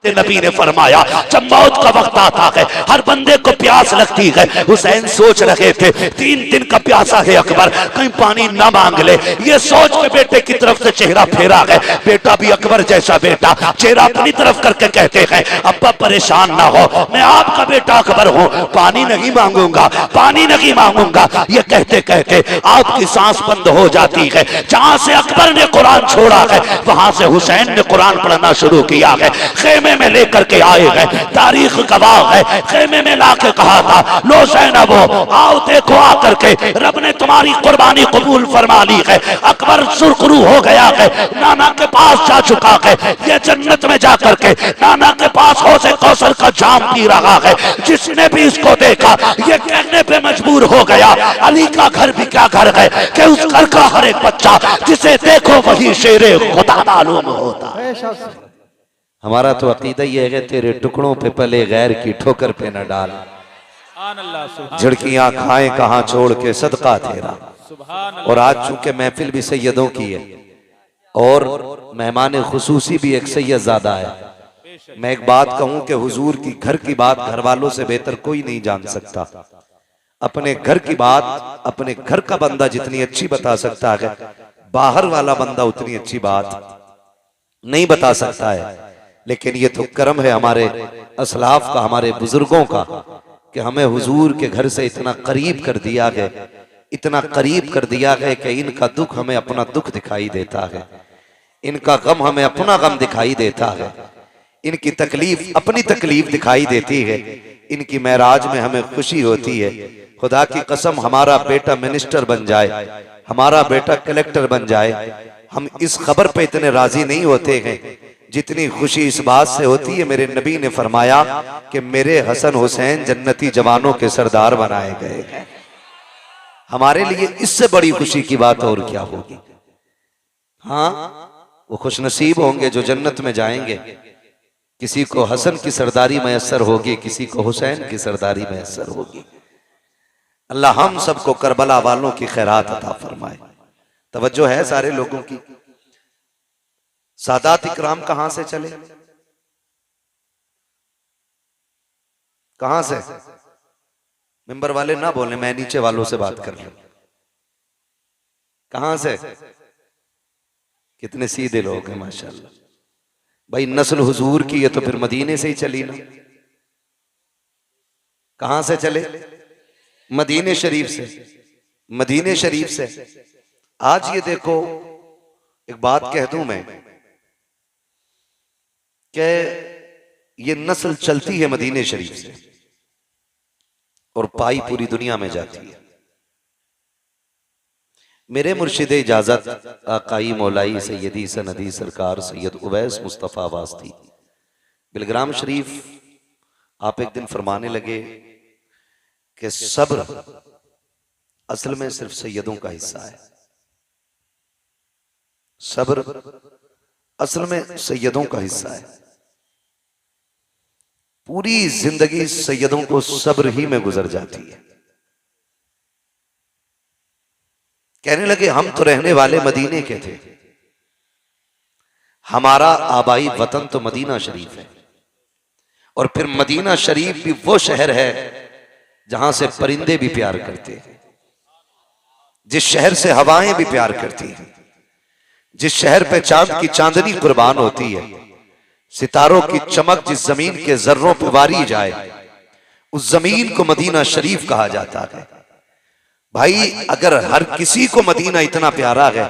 नबी ने फरमाया जब मौत का वक्त आता है, हर बंदे को प्यास लगती है। हुसैन सोच रहे थे 3 दिन का प्यासा है अकबर, कहीं पानी ना मांग ले। ये सोच के बेटे की तरफ से चेहरा फेरा है। बेटा भी अकबर जैसा बेटा, चेहरा अपनी तरफ करके कहते हैं अब्बा परेशान ना हो, मैं आपका बेटा अकबर हूँ, पानी नहीं मांगूंगा, पानी नहीं मांगूंगा। ये कहते कहते आपकी सांस बंद हो जाती है। जहां से अकबर ने कुरान छोड़ा है, वहां से हुसैन ने कुरान पढ़ना शुरू किया है। खेमे में लेकर के आए हैं, तारीख गवाह है। खेमे में लाके कहा था लो ज़ैनबो आओ देखो आकर के, रब ने तुम्हारी कुर्बानी कबूल फरमा ली है। अकबर सुरखरू हो गया है, नाना के पास जा चुका है। ये जन्नत में जाकर के नाना के पास हौज़े कौसर का जाम पी रहा है। जिसने भी इसको देखा ये कहने पे मजबूर हो गया अली का घर भी क्या घर है कि उस घर का हर एक बच्चा जिसे देखो वही शेरे खुदा मालूम होता है। हमारा तो अकीदा ये है तेरे टुकड़ों पे पले गैर की ठोकर पे न डाल, झिड़कियां खाए कहां छोड़ के सदका तेरा। और आज चूंकि महफिल भी सैयदों की है और मेहमान खुसूसी भी एक सैयद ज़्यादा है, मैं एक बात कहूं कि हुजूर की घर की बात घर वालों से बेहतर कोई नहीं जान सकता। अपने घर की बात अपने घर का बंदा जितनी अच्छी बता सकता है, बाहर वाला बंदा उतनी अच्छी बात नहीं बता सकता है। लेकिन ये तो करम है हमारे असलाफ का, हमारे बुजुर्गों का, कि हमें हुजूर के घर से इतना करीब कर दिया गया, इतना करीब कर दिया गया कि इनका दुख हमें अपना दुख दिखाई देता है, इनका गम हमें अपना गम दिखाई देता है, इनकी तकलीफ अपनी तकलीफ दिखाई देती है, इनकी महराज में हमें खुशी होती है। खुदा की कसम हमारा बेटा मिनिस्टर बन जाए, हमारा बेटा कलेक्टर बन जाए, हम इस खबर पे इतने राजी नहीं होते हैं जितनी खुशी इस बात से होती है मेरे नबी ने फरमाया कि मेरे हसन हुसैन जन्नती जवानों के सरदार बनाए गए हैं। हमारे लिए इससे बड़ी खुशी की बात और क्या होगी। हाँ, वो खुशनसीब होंगे जो जन्नत में जाएंगे। किसी को हसन की सरदारी मैसर होगी, किसी को हुसैन की सरदारी मैसर होगी। अल्लाह हम सबको करबला वालों की खैरात अता फरमाए। तवज्जो है सारे लोगों की। सादात इकराम कहां से चले, कहां से? मिंबर वाले ना बोले, मैं नीचे वालों से बात कर लूं। कहां से? कितने सीधे लोग हैं माशाल्लाह। भाई नस्ल हुजूर की है तो फिर मदीने से ही चली ना। कहां से चले? मदीने शरीफ से। मदीने शरीफ से। आज ये देखो, एक बात कह दूं मैं कि ये नस्ल चलती है मदीने शरीफ से और पाई पूरी दुनिया में जाती है। मेरे मुर्शिद इजाजत आकाई मौलाई सैयदी सनदी सरकार सैयद उवैस मुस्तफ़ा वास्ती बिलग्राम शरीफ, आप एक दिन फरमाने लगे कि सब्र असल में सिर्फ सैयदों का हिस्सा है। सब्र असल में सैयदों का हिस्सा है। पूरी जिंदगी सैयदों को सब्र ही में गुजर जाती है। कहने लगे हम तो रहने वाले मदीने के थे, हमारा आबाई वतन तो मदीना शरीफ है, और फिर मदीना शरीफ भी वो शहर है जहां से परिंदे भी प्यार करते हैं, जिस शहर से हवाएं भी प्यार करती हैं, जिस शहर पे चांद की चांदनी कुर्बान होती है, सितारों की चमक जिस जमीन के जर्रों पे वारी जाए, उस जमीन को मदीना शरीफ कहा जाता है। भाई अगर हर किसी को मदीना इतना प्यारा है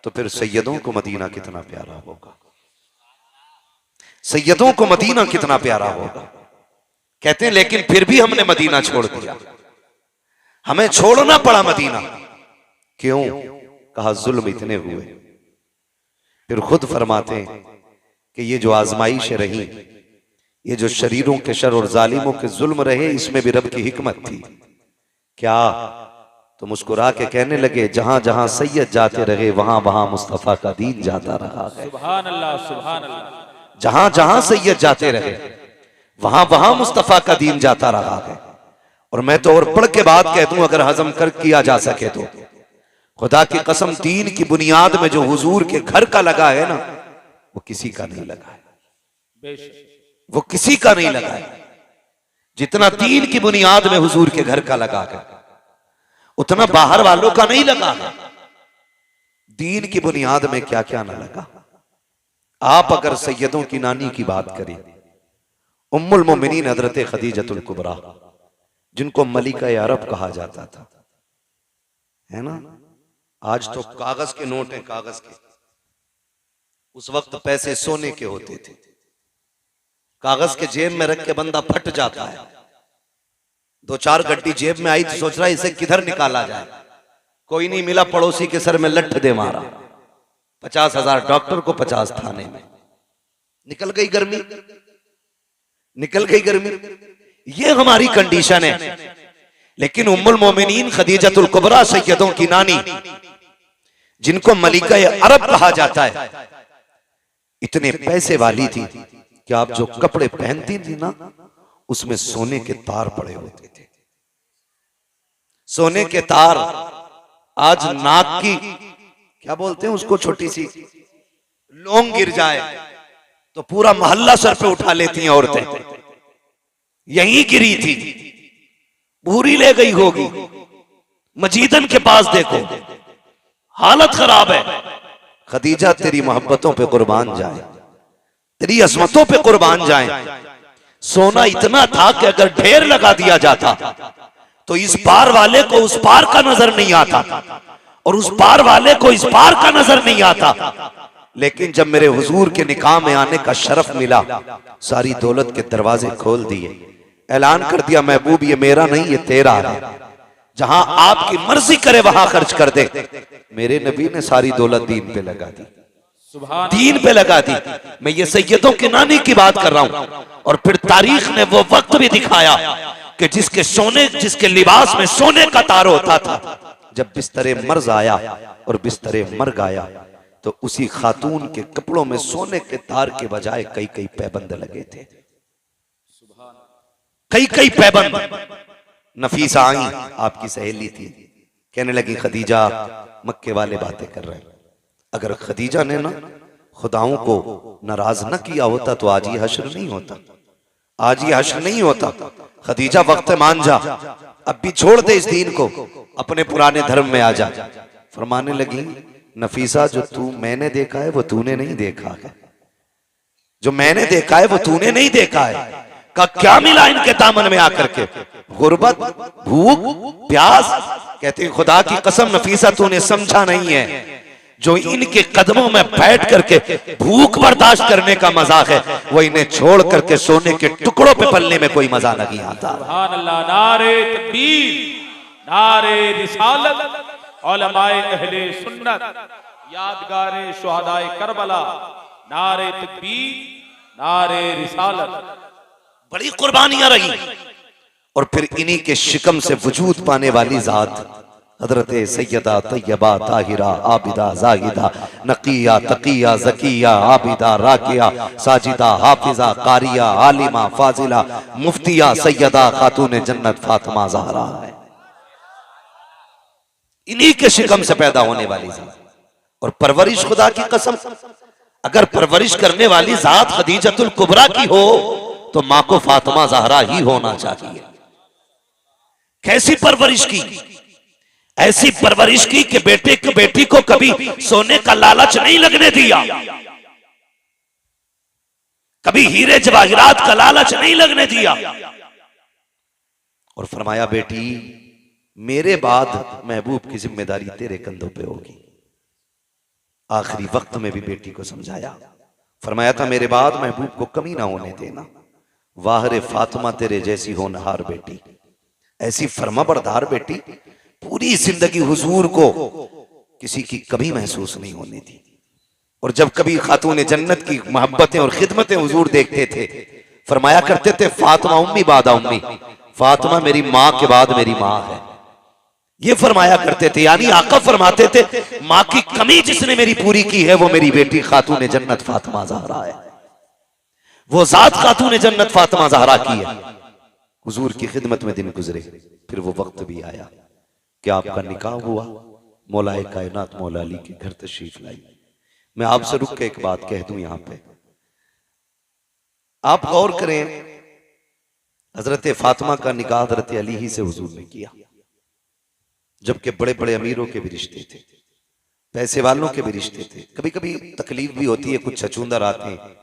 तो फिर सैयदों को मदीना कितना प्यारा होगा। सैयदों को मदीना कितना प्यारा होगा। कहते हैं लेकिन फिर भी हमने मदीना छोड़ दिया, हमें छोड़ना पड़ा मदीना। क्यों? कहा जुल्म इतने हुए। फिर खुद फरमाते हैं कि ये जो आजमाइशें रही, ये जो शरीरों के शर और जालिमों के जुल्म रहे, इसमें भी रब की हिकमत थी। क्या? तो मुस्कुरा के कहने लगे जहां जहां सैयद जाते रहे वहां वहां मुस्तफा का दीन जाता रहा है। सुभान अल्लाह, सुभान अल्लाह। जहां जहां सैयद जाते रहे वहां वहां मुस्तफा का दीन जाता रहा है। और मैं तो और पढ़ के बात कह दूं, अगर हजम कर किया जा सके तो खुदा की कसम, दीन की बुनियाद में जो हुजूर के घर का लगा है ना, वो किसी का नहीं लगा है। वो किसी का नहीं लगा है। जितना दीन की बुनियाद में हुजूर के घर का लगा है, उतना बाहर वालों का नहीं लगा है। दीन की बुनियाद में क्या क्या ना लगा। आप अगर सैयदों की नानी की बात करें, उम्मुल मोमिनीन हजरत खदीजतुल कुबरा, जिनको मलिका अरब कहा जाता था, है ना। आज तो कागज के नोट हैं, कागज के। उस वक्त पैसे सोने के होते थे। कागज के जेब में रख के बंदा फट जाता है। 2-4 गड्डी जेब में आई तो सोच रहा है इसे किधर निकाला जाए, कोई नहीं मिला, पड़ोसी के सर में लठ दे मारा। 50,000 डॉक्टर को, 50 थाने में। निकल गई गर्मी, निकल गई गर्मी। ये हमारी कंडीशन है। लेकिन उम्मुल मोमिनीन खदीजतुल कुबरा, सैयदों की नानी, जिनको मलिका अरब कहा जाता है, इतने पैसे वाली थी कि आप जो कपड़े पहनती थी ना, उसमें सोने के तार पड़े होते थे। सोने के तार। आज नाक की क्या बोलते हैं उसको, छोटी सी लौंग गिर जाए तो पूरा मोहल्ला सर पे उठा लेती हैं औरतें। यहीं गिरी थी, पूरी ले गई होगी। मजीदन के पास देखो, हालत खराब है। खदीजा तेरी मोहब्बतों पे कुर्बान जाए, तेरी अजमतों पे कुर्बान जाए। सोना इतना था कि अगर ढेर लगा दिया जाता तो इस पार वाले को उस पार का नजर नहीं आता, और उस पार वाले को इस पार का नजर नहीं आता। लेकिन जब मेरे हुजूर के निकाह में आने का शरफ मिला, सारी दौलत के दरवाजे खोल दिए, ऐलान कर दिया, महबूब ये मेरा नहीं, ये तेरा है, जहां आपकी मर्जी करे वहां खर्च कर दे। मेरे नबी ने सारी दौलत दीन पे लगा दी, दीन पे लगा दी। मैं ये सैयदों की नानी की बात कर रहा हूं। और फिर तारीख ने वो वक्त भी दिखाया कि जिसके लिबास में सोने का तार होता था, जब बिस्तरे मर्ज आया और बिस्तरे मर गया, तो उसी खातून के कपड़ों में सोने के तार के बजाय कई कई पैबंद लगे थे, कई कई पैबंद। नफीसा आई, आपकी सहेली थी, कहने लगी खदीजा, मक्के वाले बातें कर रहे हैं। अगर खदीजा ने ना खुदाओं को नाराज न किया होता तो आज ये हश्र नहीं होता, आज ये हश्र नहीं होता। खदीजा वक्त मान जा, अब भी छोड़ दे इस दीन को, अपने पुराने धर्म में आ जा। फरमाने लगी, नफीसा जो तू मैंने देखा है वो तूने नहीं देखा है, जो मैंने देखा है वो तूने नहीं देखा है। का क्या मिला इनके दामन में आकर के, गुर्बत, भूख, प्यास। कहते हैं खुदा की कसम नफीसा तूने समझा नहीं है, जो इनके कदमों में बैठ करके भूख बर्दाश्त करने का मजाक है, वो इन्हें छोड़ करके सोने के टुकड़ों पे पलने में कोई मजा नहीं आता। सुभान अल्लाह। नारे तकबीर, नारे रिसालत, उलमाए अहले सुन्नत, यादगारे शुहदाए करबला, नारे तकबीर, नारे रिसालत। बड़ी कुर्बानियां रही। और फिर इन्हीं के शिकम से वजूद पाने वाली जात हजरत सैयदा तैयबा ताहिरा आबिदा जाहिदा नकिया तकिया जकिया आबिदा राकिया साजिदा हाफिजा कारिया आलिमा फाजिला मुफ्तिया सैयदा खातून जन्नत फातिमा ज़हरा है। इन्हीं के शिकम से पैदा होने वाली जात। और परवरिश, खुदा की कसम, अगर परवरिश करने वाली जात खदीजतुल कुबरा की हो तो मां को फातिमा ज़हरा ही होना चाहिए। कैसी परवरिश की, ऐसी परवरिश की कि बेटी को कभी सोने का लालच नहीं लगने दिया, कभी हीरे जवाहिरात का लालच नहीं लगने दिया। और फरमाया, बेटी मेरे बाद महबूब की जिम्मेदारी तेरे कंधों पे होगी। आखिरी वक्त में भी बेटी को समझाया, फरमाया था मेरे बाद महबूब को कमी ना होने देना। वाहरे फातिमा तेरे जैसी होनहार बेटी, ऐसी फरमाबरदार बेटी, पूरी जिंदगी हुजूर को किसी की कमी महसूस नहीं होने दी। और जब कभी खातून जन्नत की मोहब्बतें और खिदमतें हुजूर देखते थे, फरमाया करते थे, फातिमा उम्मी बादा उम्मी, फातिमा मेरी माँ के बाद मेरी माँ है। ये फरमाया करते थे, यानी आका फरमाते थे, माँ की कमी जिसने मेरी पूरी की है वो मेरी बेटी खातून जन्नत फातिमा ज़हरा है। वो जात खातून जन्नत फातिमा ज़हरा की है। हुजूर की खिदमत में दिन गुजरे, फिर वो वक्त भी आया कि आपका निकाह हुआ। मौलाए कायनात मौला अली के घर तशरीफ लाई। मैं आपसे रुक के एक बात कह दूं, यहां पे आप गौर करें, हजरत फातिमा का निकाह हजरत अली ही से हुजूर ने किया, जबकि बड़े बड़े अमीरों के भी रिश्ते थे, पैसे वालों के भी रिश्ते थे। कभी कभी तकलीफ भी होती है, कुछ छछूंदर आते हैं,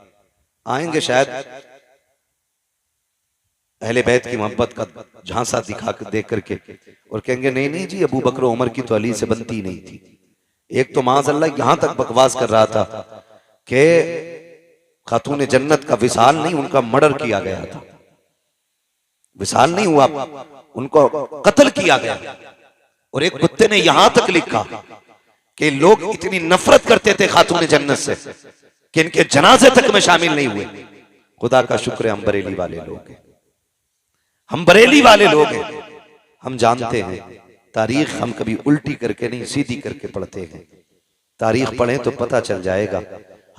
आएंगे शायद अहले बैत की मोहब्बत का झांसा दिखा देख करके और कहेंगे नहीं नहीं जी, अबू बकर उमर की तो अली से बनती नहीं थी। एक तो माज़अल्लाह यहां तक बकवास कर रहा था कि खातून जन्नत का विसाल नहीं, उनका मर्डर किया गया था। विसाल नहीं हुआ, उनको कत्ल किया गया। और एक कुत्ते ने यहां तक लिखा कि लोग इतनी नफरत करते थे खातून जन्नत से कि इनके जनाजे तक में शामिल नहीं हुए। खुदा का शुक्र है हम बरेली वाले लोग हैं, हम बरेली वाले लोग हैं, हम जानते हैं तारीख हम कभी उल्टी करके नहीं सीधी करके पढ़ते हैं। तारीख पढ़ें तो पता चल जाएगा।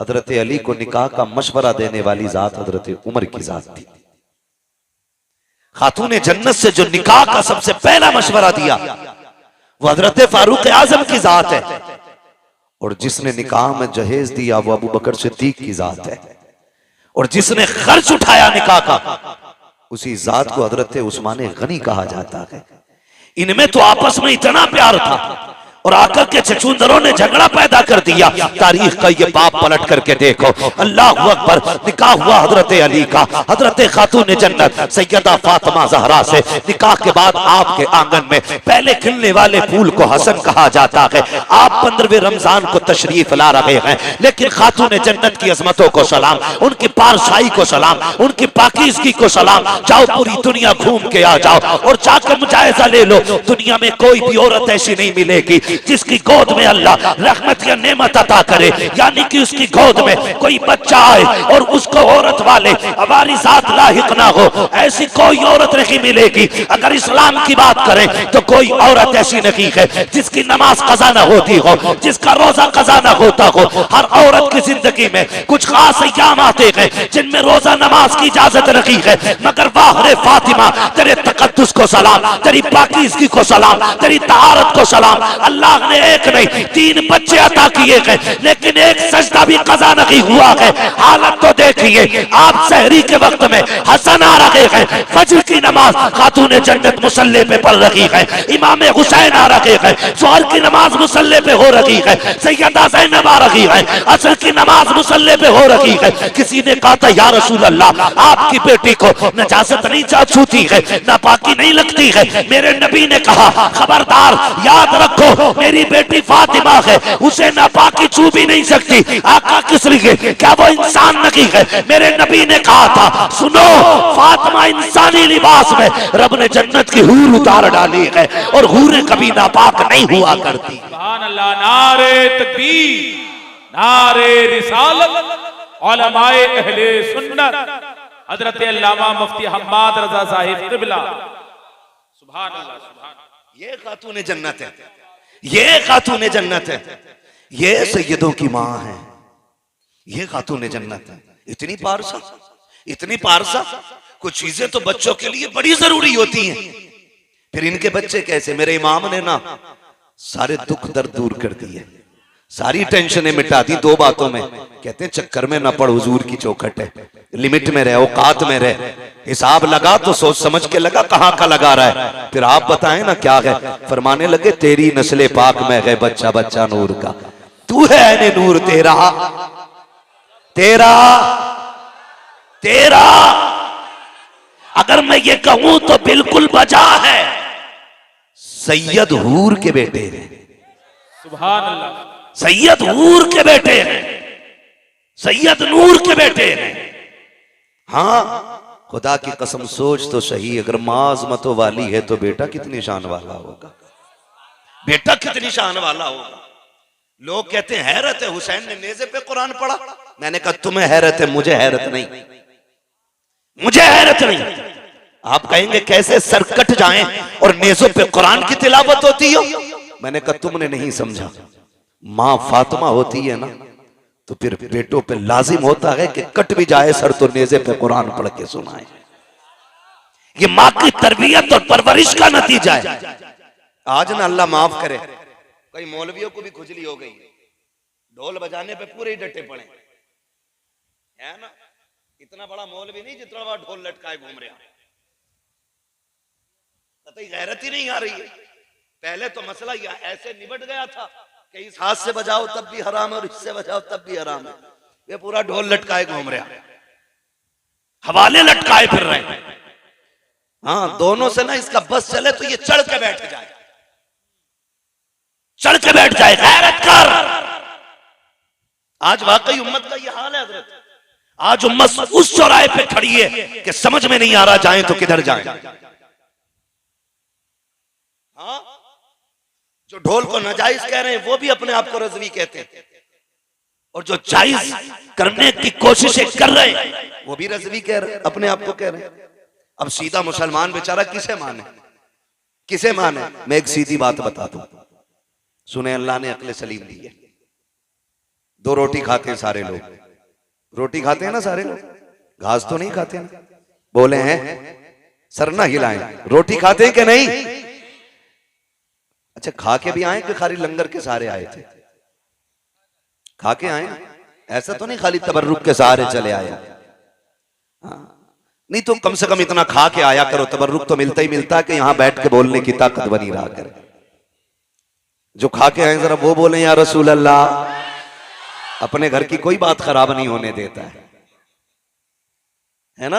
हजरत अली को निकाह का मशवरा देने वाली जात हजरत उमर की जात थी। खातून जन्नत से जो निकाह का सबसे पहला मशवरा दिया वो हजरत फारूक आजम की जात है, और जिसने निकाह में जहेज दिया वो अबू बकर सिद्दीक की जात है, और जिसने खर्च उठाया निकाह का उसी जात को हजरत उस्मान गनी कहा जाता है। इनमें तो आपस में इतना प्यार था और आकर के छछूंदरों ने झगड़ा पैदा कर दिया। तारीख का ये बाप पलट करके देखो, अल्लाह अकबर, निकाह हुआ हजरत अली का, हजरत खातून जन्नत सैयदा फातिमा ज़हरा से। निकाह के बाद आपके आंगन में पहले खिलने वाले फूल को हसन कहा जाता है। आप 15वें रमजान को तशरीफ ला रहे हैं, लेकिन खातून जन्नत की अजमतों को सलाम, उनकी पारसाई को सलाम, उनकी पाकीज़गी को सलाम। जाओ पूरी दुनिया घूम के आ जाओ और जाकर मुजायजा ले लो, दुनिया में कोई भी औरत ऐसी नहीं मिलेगी जिसकी गोद में अल्लाह रहमत या नेमत अता करे, यानी कि उसकी गोद में कोई बच्चा आए और उसको औरत वाले हमारी साथ लाहिक ना हो, ऐसी कोई औरत नहीं मिलेगी। अगर इस्लाम की बात करें तो कोई औरत ऐसी नहीं है जिसकी नमाज कज़ा ना होती हो, जिसका रोजा कज़ा ना होता हो। हर औरत की जिंदगी में कुछ खास अय्याम आते हैं जिनमें रोजा नमाज की इजाजत नहीं है, मगर वाह रे फातिमा, तेरे तकद्दुस को सलाम, तेरी पाकीज़गी को सलाम, तेरी तहारत को सलाम। अल्लाह ने एक नहीं 3 बच्चे अता किए हैं, लेकिन एक सजदा भी कज़ा नहीं हुआ है। हालत तो देखिए, आप सहरी के वक्त में हसन आ रहे हैं, फज्र की नमाज खातून जन्नत मुसल्ले पे पढ़ रही है, इमाम हुसैन आ रहे हैं, ज़ोहर की नमाज मुसल्ले पे हो रही है, सैयदा ज़ैनब आ रही है, असर की नमाज मुसल्ले पे हो रही है। किसी ने कहा था या रसूल अल्लाह, आपकी बेटी को नजासत नहीं छूती है, नापाकी नहीं लगती है। मेरे नबी ने कहा खबरदार, याद रखो मेरी बेटी फातिमा है, उसे नापाकी छू भी नहीं सकती। आका किस लिए? क्या वो इंसान नहीं है? मेरे नबी ने कहा था सुनो, फातिमा इंसानी लिबास में रब ने जन्नत की हूर उतार डाली है और हूरें कभी नापाक नहीं हुआ करती। सुभान अल्लाह, नारे तकबीर, नारे रिसालत, उलमाए अहले सुन्नत, हजरत अल्लामा मुफ्ती हम्माद रजा साहिब क़िबला। सुभान अल्लाह, सुभान अल्लाह। ये खातून जन्नत है, ये खातून जन्नत है, ये सैयदों की माँ है, ये खातून जन्नत है। इतनी पारसा, इतनी पारसा। कुछ चीजें तो बच्चों के लिए बड़ी जरूरी होती हैं, फिर इनके बच्चे कैसे? मेरे इमाम ने ना सारे दुख दर्द दूर कर दिए, सारी टेंशनें मिटा दी 2 बातों में। कहते हैं चक्कर में ना पड़, हुजूर की चौखट है, लिमिट में रहे, औकात में रहे। हिसाब लगा तो सोच समझ के लगा, कहाँ का लगा रहा है। फिर आप बताएं ना क्या है। फरमाने लगे तेरी नस्ले पाक में है बच्चा बच्चा नूर का, तू है ऐने नूर, तेरा तेरा तेरा। अगर मैं ये कहूं तो बिल्कुल बजा है, सैयद हूर के बेटे हैं, सुभान अल्लाह, सैयद हूर के बेटे हैं, सैयद नूर के बेटे हैं। हाँ, खुदा की कसम सोच तो सही, अगर माँ अज़मतों वाली है तो बेटा कितनी शान वाला होगा, बेटा कितनी शान वाला होगा। लोग कहते हैं हैरत है, हुसैन ने नेज़े पे कुरान पढ़ा। मैंने कहा तुम्हें हैरत है, मुझे हैरत नहीं, मुझे हैरत नहीं। आप कहेंगे कैसे सर कट जाएं और नेज़ों पे कुरान की तिलावत होती हो। मैंने कहा तुमने नहीं समझा, माँ फातिमा होती है ना तो फिर बेटों पे लाजिम होता है कि कट भी जाए सर तो नेज़े पे कुरान पढ़ के सुनाए। ये माँ की तरबियत और परवरिश का नतीजा है। आज ना अल्लाह माफ करे, कई मौलवियों को भी खुजली हो गई, ढोल बजाने पे पूरे ही डटे पड़े है ना। इतना बड़ा मौलवी नहीं जितना बड़ा ढोल लटकाए घूम रहा, कतई गैरत ही नहीं आ रही है। पहले तो मसला यह ऐसे निबट गया था कि इस हाथ से बजाओ तब भी हराम है और इससे बजाओ तब भी हराम है। ये पूरा ढोल लटकाए घूम रहा, हवाले लटकाए फिर रहे हैं। हाँ, दोनों से ना इसका बस चले तो ये चढ़ के बैठ जाए, चढ़ के बैठ जाए, गैरत कर। आज वाकई उम्मत का ये हाल है हजरत। आज उम्मत उस चौराहे पे खड़ी है कि समझ में नहीं आ रहा जाए तो किधर जाए। हाँ, जो ढोल को नाजायज कह रहे हैं वो भी अपने आप को रज़वी कहते हैं, और जो जायज करने की कोशिशें कर रहे हैं वो भी रज़वी कह रहे हैं, अपने आप को कह रहे हैं। अब सीधा मुसलमान बेचारा किसे माने, किसे माने? मैं एक सीधी बात बता दूं, सुने, अल्लाह ने अक्ल सलीम दी है। दो रोटी खाते हैं सारे लोग, रोटी खाते हैं ना सारे लोग, घास तो नहीं खाते ना? बोले हैं, सर ना हिलाएं, रोटी खाते हैं कि नहीं? अच्छा, खा के भी आए कि खाली लंगर के सहारे आए थे? खा के आए, ऐसा तो नहीं खाली तबर्रुक के सहारे चले आए। हाँ, नहीं तो कम से कम इतना खा के आया करो, तबर्रुक तो मिलता ही मिलता है कि यहां बैठ के बोलने की ताकत बनी रहा करे। जो खा के आए जरा वो बोले या रसूल अल्लाह। अपने घर की कोई बात खराब नहीं होने देता है ना?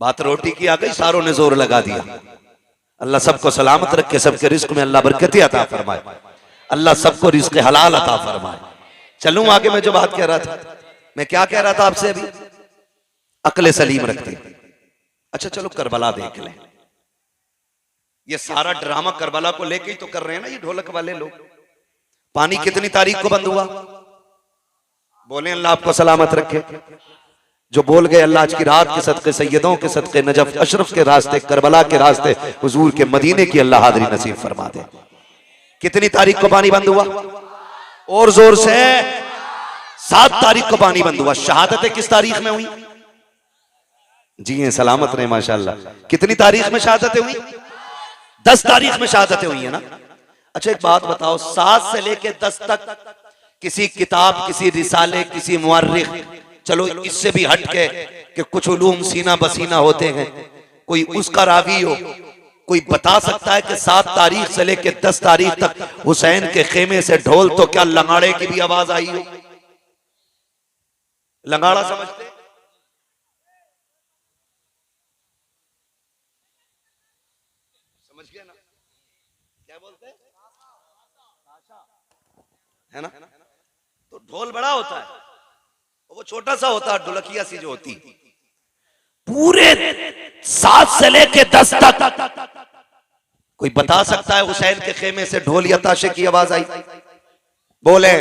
बात रोटी की आ गई, सारों ने जोर लगा दिया। अल्लाह सबको सलामत रखे, सबके रिस्क में अल्लाह बरकत अता फरमाए, अल्लाह सबको रिस्क हलाल अता फरमाए। चलूं आगे, मैं जो बात कह रहा था, मैं क्या कह रहा था आपसे अभी? अक्ल सलीम रखते। अच्छा चलो करबला देख लें। ये सारा ड्रामा करबला को लेके ही तो कर रहे हैं ना ये ढोलक वाले लोग। पानी कितनी तारीख को बंद हुआ? बोले अल्लाह आपको सलामत रखे। जो बोल गए अल्लाह आज की रात के सदके, सैयदों के सदके, नजफ अशरफ के रास्ते, करबला के रास्ते, हुजूर के मदीने की अल्लाह हाज़री नसीब फरमा दे। कितनी तारीख को पानी बंद हुआ? और जोर से 7 तारीख को पानी बंद हुआ। शहादतें किस तारीख में हुई? जी हैं, सलामत रहे माशाल्लाह। कितनी तारीख में शहादतें हुई? 10 तारीख में शहादतें हुई है ना। अच्छा एक बात बताओ, 7 से लेके 10 तक किसी किताब, किसी रिसाले, किसी मुअर्रिख, चलो इससे भी हट के कि कुछ उलूम सीना बसीना होते हैं, कोई उसका रावी हो, कोई बता सकता है कि 7 तारीख से लेके 10 तारीख तक हुसैन के खेमे से ढोल तो क्या लंगाड़े की भी आवाज आई हो? लंगाड़ा समझते? समझ गया ना क्या बोलते हैं? है ना? तो ढोल बड़ा होता है, वो छोटा सा होता है, ढोलकिया सी जो होती। पूरे 7 से लेके 10 तक कोई बता सकता है हुसैन के खेमे से ढोल या ताशे की आवाज आई? बोले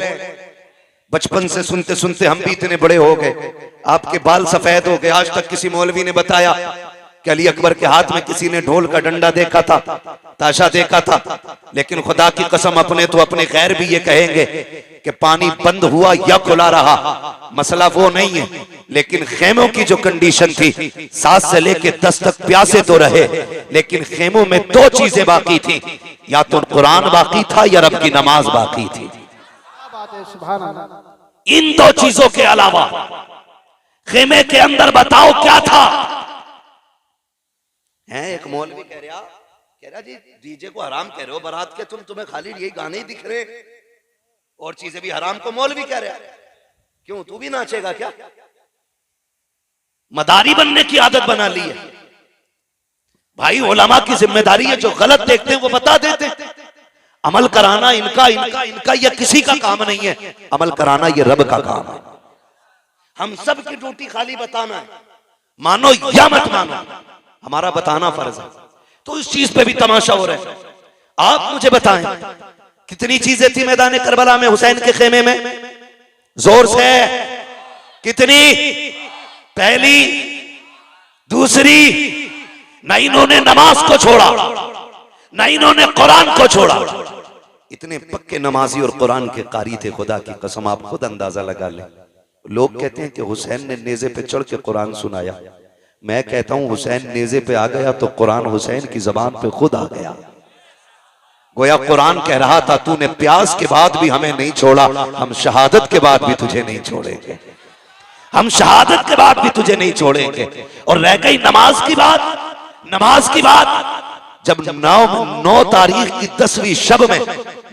बचपन से सुनते सुनते हम भी इतने बड़े हो गए, आपके बाल सफेद हो गए, आज तक किसी मौलवी ने बताया कि अली अकबर के हाथ में किसी ने ढोल का डंडा देखा था, ताशा देखा था? लेकिन खुदा की कसम अपने तो अपने गैर भी ये कहेंगे कि पानी बंद हुआ या खुला रहा, मसला वो नहीं है। लेकिन खेमों की जो कंडीशन थी, 7 से लेके 10 तक प्यासे तो रहे, लेकिन खेमों में 2 चीजें बाकी थी, या तो कुरान बाकी था या रब की नमाज बाकी थी। इन 2 चीजों के अलावा खेमे के अंदर बताओ क्या था? है एक मौलवी कह रहा जी डीजे को हराम कह रहे हो बारात के, तुम्हें खाली यही गाने ही दिख रहे और चीजें भी हराम को मौलवी कह रहा है। क्यों, तू भी नाचेगा क्या? मदारी बनने की आदत बना ली है भाई। उलमा की जिम्मेदारी है, जो गलत देखते हैं वो बता देते हैं। अमल कराना इनका या किसी का काम नहीं है, अमल कराना ये रब का काम है। हम सब की ड्यूटी खाली बताना है, मानो या मत मानो, हमारा बताना फर्ज है। तो इस चीज पे भी तमाशा हो रहा है। आप मुझे बताएं कितनी चीजें थी मैदान करबला में हुसैन के खेमे में? जोर से कितनी? पहली, दूसरी, न इन्होंने नमाज को छोड़ा, न इन्होंने कुरान को छोड़ा। इतने पक्के नमाजी और कुरान के कारी थे, खुदा की कसम आप खुद अंदाजा लगा लें। लोग कहते हैं कि हुसैन ने नेज़े पे चढ़ के कुरान सुनाया। मैं कहता हूं हुसैन नेज़े पे आ गया तो कुरान हुसैन की जबान पे खुद आ गया। गोया कुरान कह रहा था, तूने प्यास के बाद भी हमें नहीं छोड़ा, हम शहादत के बाद भी तुझे नहीं छोड़ेंगे। हम शहादत के बाद भी तुझे नहीं छोड़ेंगे। और रह गई नमाज की बात, नमाज की बात, जब 9 तारीख की 10वीं शब में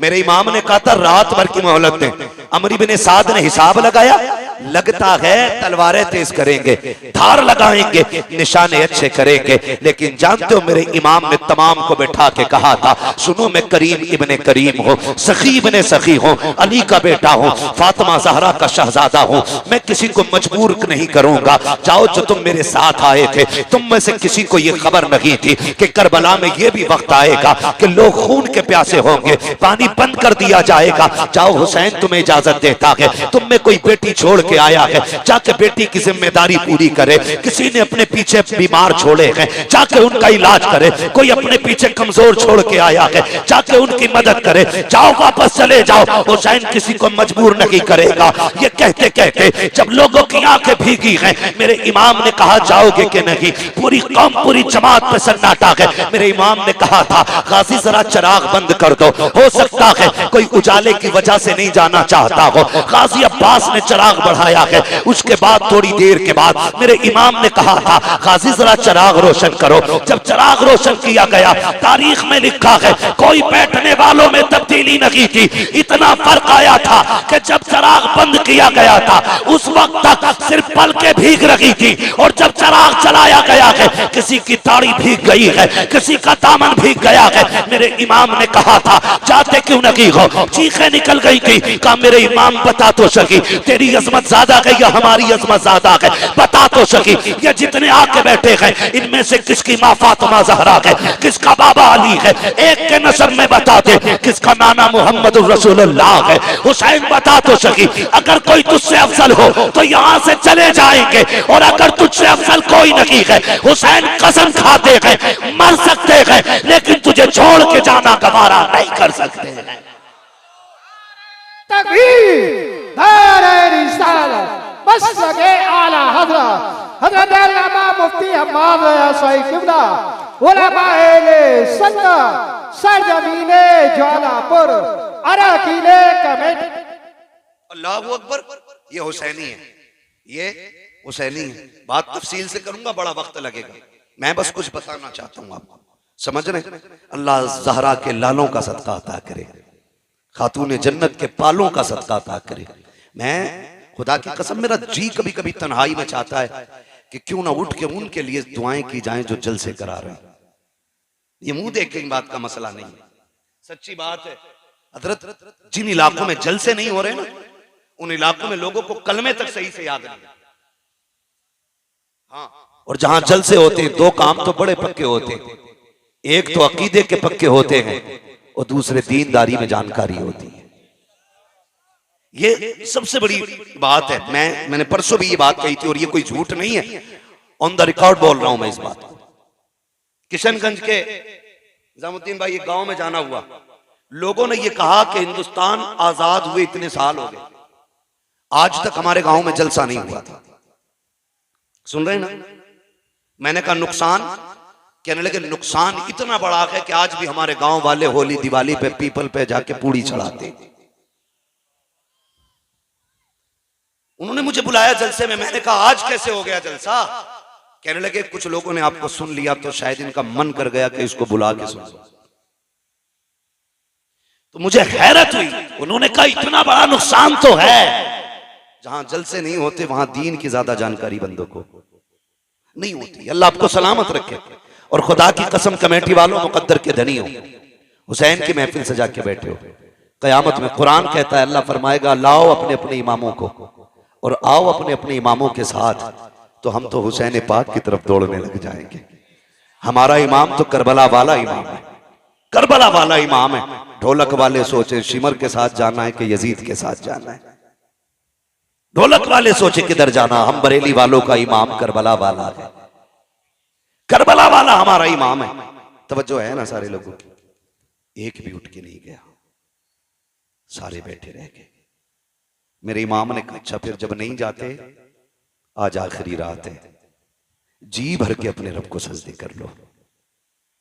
मेरे इमाम ने कहा था रात भर की मोहलत दें, अमर इब्न साद ने हिसाब लगाया, लगता है तलवारें तेज करेंगे, धार लगाएंगे, निशाने अच्छे करेंगे। लेकिन जानते हो मेरे इमाम ने तमाम को बैठा के कहा था, सुनो मैं करीम इब्ने करीम हूँ, सखी इब्ने सखी हूँ, अली का बेटा हूँ, फातिमा ज़हरा का शहजादा हूँ, मैं किसी को मजबूर नहीं करूंगा। जाओ, जो तुम मेरे साथ आए थे तुम में से किसी को ये खबर नहीं थी कि करबला में ये भी वक्त आएगा कि लोग खून के प्यासे होंगे, पानी बंद कर दिया जाएगा। जाओ, हुसैन तुम्हें इजाजत देता है, तुम में कोई बेटी छोड़ के आया है, जाके बेटी की जिम्मेदारी पूरी करे। किसी ने अपने पीछे बीमार छोड़े हैं, जाके उनका इलाज करे। कोई अपने पीछे कमजोर छोड़ के आया है, जाके उनकी मदद करे। जाओ, वापस चले जाओ, हुसैन किसी को मजबूर नहीं करेगा। ये कहते कहते जब लोगों की आंखें भीगी हैं, मेरे इमाम ने कहा जाओगे कि नहीं? पूरी कौम, पूरी जमात पे सन्नाटा है। मेरे इमाम ने कहा था गाजी जरा चिराग बंद कर दो, हो सकता है कोई उजाले की वजह से नहीं जाना चाहता हो। गाजी अब्बास ने चिराग बढ़ाया है। उसके बाद थोड़ी देर के बाद मेरे इमाम ने कहा था गाजी जरा चिराग रोशन करो। जब चिराग रोशन किया गया, तारीख में लिखा है कोई बैठने वालों में तब्दीली नहीं थी। इतना फर्क आया था कि जब चिराग बंद किया गया था उस वक्त तक सिर्फ पलकें भीग रही थी, और जब चिराग चलाया गया है किसी की दाढ़ी भीग गई है, किसी का दामन भीग गया है। मेरे इमाम ने कहा था जाते क्यों नहीं हो? चीखें निकल गई थी। कहा मेरे इमाम बता तो सकी, तेरी अजमत ज्यादा है या हमारी अजमत ज्यादा है? बता तो सकी, ये जितने आके बैठे हैं इनमें से किसकी माँ फातिमा ज़हरा है, किसका बाबा अली है? एक के नसब में बता दे, किसका नाना मोहम्मद रसूलुल्लाह है? हुसैन बता तो सकी, अगर कोई तुझसे अफजल हो तो यहाँ से चले जाएंगे, और अगर तुझसे अफजल कोई नहीं है, हुसैन कसम खाते हैं मर सकते हैं लेकिन तुझे छोड़ के जाना गवारा नहीं कर सकते हैं। तकबीर, नारे रिसालत, मसलके आला हज़रत हज़रत अल्लामा मुफ्ती हम्माद रज़ा साहिब क़िबला, उलमाए सुन्नत, सरजमीने ज्वालापुर, अरकीने कमेटी। अल्लाहु अकबर। ये हुसैनी है, ये हुसैनी है। बात तफसील से करूंगा, बड़ा वक्त लगेगा। मैं बस कुछ बताना चाहता हूँ आपको, समझ रहे? अल्लाह ज़हरा के लालों का सदका अता करे, खातून जन्नत के पालों का सदका अता करे। मैं खुदा की कसम, मेरा जी कभी कभी तन्हाई में चाहता है कि क्यों ना उठ के उनके लिए दुआएं की जाएं जो जलसे करा रहे हैं। ये मुंह देख के इन बात का मसला नहीं है, सच्ची बात है। हजरत जिन इलाकों में जलसे नहीं हो रहे ना, उन इलाकों में लोगों को कलमे तक सही से याद नहीं। हाँ, और जहां जलसे होते हैं दो काम तो बड़े पक्के होते हैं, एक तो अकीदे के पक्के होते हैं और दूसरे दीनदारी में जानकारी होती है। ये सबसे बड़ी बात है। मैंने परसों भी ये बात कही थी और ये कोई झूठ नहीं है, ऑन द रिकॉर्ड बोल रहा हूं मैं इस बात को। किशनगंज के निजामुद्दीन भाई एक गांव में जाना हुआ, लोगों ने ये कहा कि हिंदुस्तान आजाद हुए इतने साल हो गए, आज तक हमारे गांव में जलसा नहीं हुआ था। सुन रहे ना? मैंने कहा नुकसान? कहने लगे नुकसान इतना बड़ा है कि आज भी हमारे गांव वाले होली दिवाली पे पीपल पे जाके पूड़ी चढ़ाते। उन्होंने मुझे बुलाया जलसे में, मैंने कहा आज कैसे हो गया जलसा? कहने लगे कुछ लोगों ने आपको सुन लिया तो शायद इनका मन कर गया कि इसको बुला के सुन। तो मुझे हैरत हुई, उन्होंने कहा इतना बड़ा नुकसान तो है। जहां जलसे नहीं होते वहां दीन की ज्यादा जानकारी बंदों को नहीं होती। अल्लाह आपको सलामत रखे। और खुदा की कसम कमेटी वालों मुकद्दर के धनी हो, हुसैन की महफिल सजा के बैठे हो, कयामत में कुरान कहता है, अल्लाह फरमाएगा लाओ अपने अपने इमामों को और आओ अपने अपने इमामों के साथ, तो हम तो हुसैन पाक की तरफ दौड़ने लग जाएंगे। हमारा इमाम तो करबला वाला इमाम है, करबला वाला इमाम है। ढोलक वाले सोचे शिमर के साथ जाना है कि यजीद के साथ जाना है, ढोलक वाले सोचे किधर जाना। हम बरेली वालों का इमाम करबला वाला है, करबला वाला हमारा इमाम है। तवज्जो है ना सारे लोगों की? एक भी उठ के नहीं गया, सारे बैठे रह गए। मेरे इमाम ने कहा अच्छा फिर जब नहीं जाते, आज आखिरी रात है, जी भर के अपने रब को सजदे कर लो,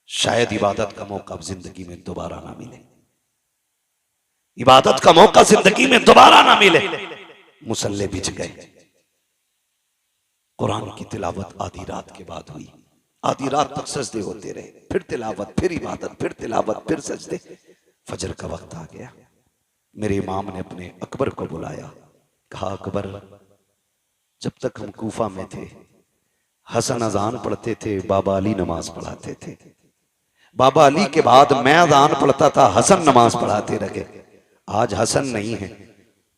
शायद इबादत का मौका जिंदगी में दोबारा ना मिले, इबादत का मौका जिंदगी में दोबारा ना मिले। मुसल्ले बिछ गए, कुरान की तिलावत आधी रात के बाद हुई। आधी रात तक सजदे होते रहे, फिर तिलावत, फिर इबादत, फिर तिलावत, फिर सजदे। फजर का वक्त आ गया। मेरे इमाम ने अपने अकबर को बुलाया, कहा अकबर, जब तक हम कूफा में थे हसन अजान पढ़ते थे, बाबा अली नमाज पढ़ाते थे। बाबा अली के बाद मैं अजान पढ़ता था, हसन नमाज पढ़ाते रहे। आज हसन नहीं है,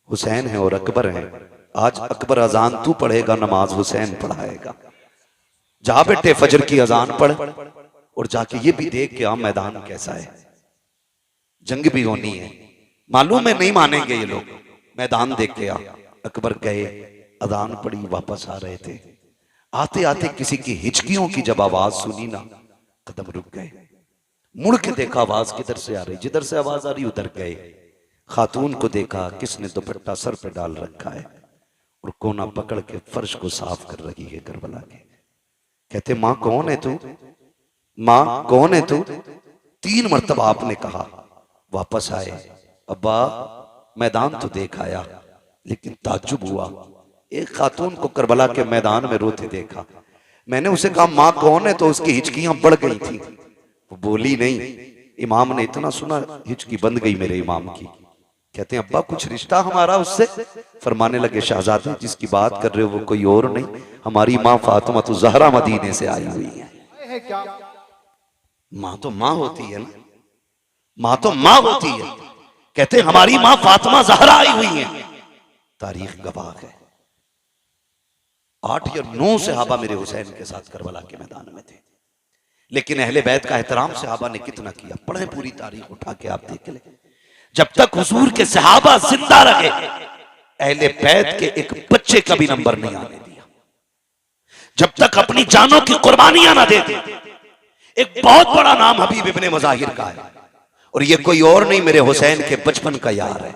हुसैन है और अकबर है। आज अकबर अजान तू पढ़ेगा, नमाज हुसैन पढ़ाएगा। जा बेटे फजर की अजान पढ़ और जाके ये भी देख के आ मैदान कैसा है। जंग भी होनी है, मालूम है नहीं मानेंगे ये लोग। मैदान देख के आ। अकबर गए, अजान पढ़ी, वापस आ रहे थे। आते आते किसी की हिचकियों की जब आवाज सुनी ना, कदम रुक गए। मुड़ के देखा आवाज किधर से आ रही, जिधर से आवाज आ रही उधर गए। खातून को देखा, किसने दुपट्टा सर पे डाल रखा है और कोना पकड़ के फर्श को साफ कर रही है करबला के। कहते माँ कौन है तू, माँ कौन है तू? 3 मरतबा आपने कहा। वापस आए, अब्बा मैदान तो देख आया, लेकिन ताज्जुब हुआ, एक खातून को करबला के मैदान में रोते देखा। मैंने उसे कहा माँ कौन है, तो उसकी हिचकियां बढ़ गई थी, वो बोली नहीं। इमाम ने इतना सुना, हिचकी बंद गई मेरे इमाम की। कहते हैं अब्बा कुछ रिश्ता हमारा उससे? फरमाने लगे शाहजादे जिसकी बात कर रहे हो वो कोई और नहीं, हमारी माँ फातिमा तो ज़हरा मदीने से आई हुई है। माँ तो माँ होती है ना, माँ तो माँ होती है। कहते हमारी माँ फातिमा ज़हरा आई हुई है। तारीख गवाह है, 8 या 9 सहाबा मेरे हुसैन के साथ करबला के मैदान में थे। लेकिन अहले बैत का एहतराम सहाबा ने कितना किया, पढ़े पूरी तारीख उठा के आप देख ले। जब तक हुजूर के सहाबा जिंदा रहे, अहले बैत के एक बच्चे का भी नंबर नहीं आने दिया। जब तक अपनी जानों की कुर्बानियां ना दे दी। एक बहुत बड़ा नाम हबीब इब्ने मज़ाहिर का है, और ये कोई और नहीं, मेरे हुसैन के बचपन का यार है।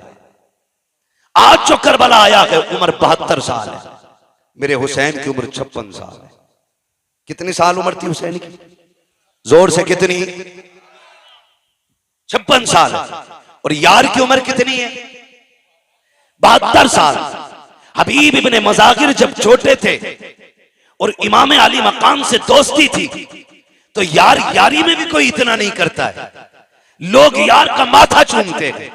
आज जो करबला आया है उम्र 72 साल है, मेरे हुसैन की उम्र 56 साल है। कितनी साल उम्र थी हुसैन की? जोर से कितनी? 56 साल। और यार की उम्र कितनी है? 72 साल। हबीब इब्ने मज़ाहिर जब छोटे थे और इमाम अली मकाम से दोस्ती थी, तो यार यारी में भी कोई इतना नहीं करता है। लोग यार का माथा चूमते हैं,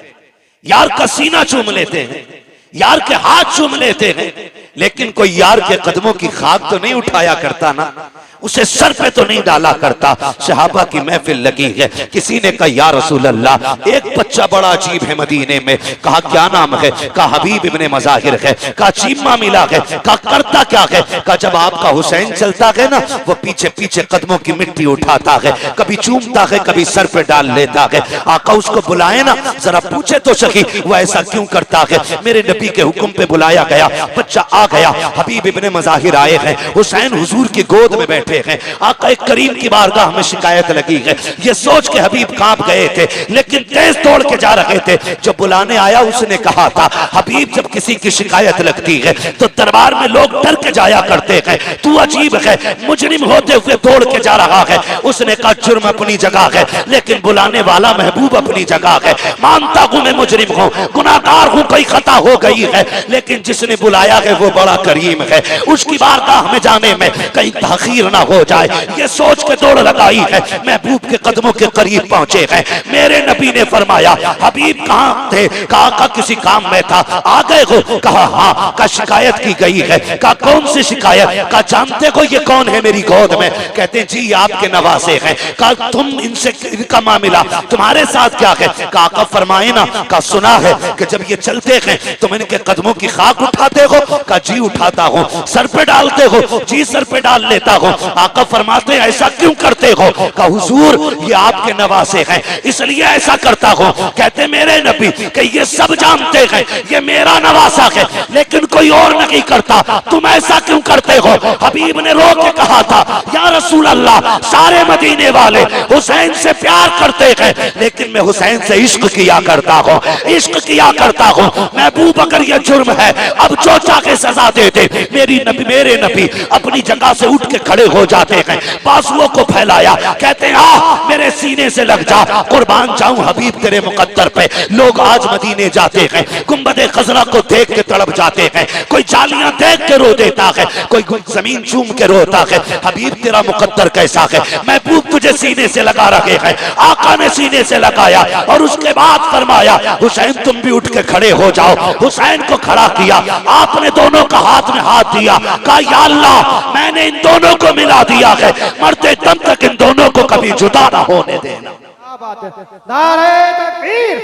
यार का सीना चूम लेते हैं, यार के हाथ चूम लेते हैं, लेकिन कोई यार के कदमों की खाक तो नहीं उठाया करता ना, उसे सर पे तो नहीं डाला करता। सहाबा की महफिल लगी है, किसी ने कहा या रसूल अल्लाह, एक बच्चा बड़ा अजीब है मदीने में। कहा क्या नाम है? कहा हबीब इब्ने मज़ाहिर है। कहा चीमा मिला है? कहा करता क्या है? कहा जब आपका हुसैन चलता है ना, वो पीछे पीछे कदमों की मिट्टी उठाता है, कभी चूमता है, कभी सर पे डाल लेता है। आका उसको बुलाए ना, जरा पूछे तो सही वो ऐसा क्यों करता है। मेरे नबी के हुक्म पे बुलाया गया, बच्चा आ गया, हबीब इब्ने मज़ाहिर आए हैं, हुसैन हुजूर की गोद में बैठे हैं। आका करीम की बारगाह में शिकायत लगी है। ये सोच के हबीब कांप गए थे, लेकिन तेज तोड़ के जा रहे थे। जब बुलाने आया उसने कहा था, हबीब जब किसी की शिकायत लगती है तो दरबार में लोग डर के जाया करते हैं, तू अजीब है, मुजरिम होते हुए दौड़ के जा रहा है। उसने कहा जुर्म अपनी जगह है, लेकिन बुलाने वाला महबूब अपनी जगह है। मानता हूं मैं मुजरिम हूं, गुनाहगार हूं, कोई खता हो गई है, लेकिन जिसने बुलाया है वो बड़ा करीम है, उसकी बारगाह में जाने में कहीं ताखीर ना हो जाए, ये सोच के दौड़ लगाई है। महबूब के कदमों के करीब पहुंचे हैं। मेरे नबी ने फरमाया हबीब कहां थे? कहा का किसी काम में था। आ गए हो? कहा हाँ। का शिकायत की गई है? कहा कौन सी शिकायत? का जानते हो ये कौन है मेरी गोद में? कहते हैं जी आपके नवासे हैं। कहा तुम इनसे इनका मामला तुम्हारे साथ क्या है? कहा का फरमाए ना। का सुना है कि जब ये चलते हैं तुम इनके कदमों की खाक उठाते हो? का जी उठाता हूं। सर पे डालते हो? जी सर पे डाल लेता हूं। आका फरमाते ऐसा क्यों करते हो? कहा हुजूर ये आपके नवासे हैं इसलिए ऐसा करता हूं। कहते मेरे नबी कि ये सब जानते हैं ये मेरा नवासा है, लेकिन कोई और नहीं करता, तुम ऐसा क्यों करते हो? हबीब ने रो के कहा था या रसूल अल्लाह, सारे मदीने वाले हुसैन से प्यार करते हैं, लेकिन मैं हुसैन से इश्क किया करता हूं, इश्क किया करता हूं। महबूब अगर ये जुर्म है अब जो चाहे सजा दे दे। मेरे नबी अपनी जगह से उठ के खड़े हो जाते हैं, बाजुओं को फैलाया, कहते हैं आ मेरे सीने से लग जा, कुर्बान जाऊं हबीब तेरे मुकद्दर पे। लोग आज मदीने जाते हैं, गुंबदे खजरा को देख के तड़प जाते हैं, कोई जालियां देख के रो देता है, कोई जमीन चूम के रोता है। हबीब तेरा मुकद्दर कैसा है, महबूब तुझे सीने से लगा रखे हैं। आका ने सीने से लगाया और उसके बाद फरमाया हुसैन तुम भी उठ के खड़े हो जाओ। हुसैन को खड़ा किया, आपने दोनों का हाथ में हाथ दिया, कहा या अल्लाह मैंने इन दोनों को मिला दिया है, मरते दम तक इन दोनों को कभी जुदा ना होने देना। क्या बात है। नारे तकबीर,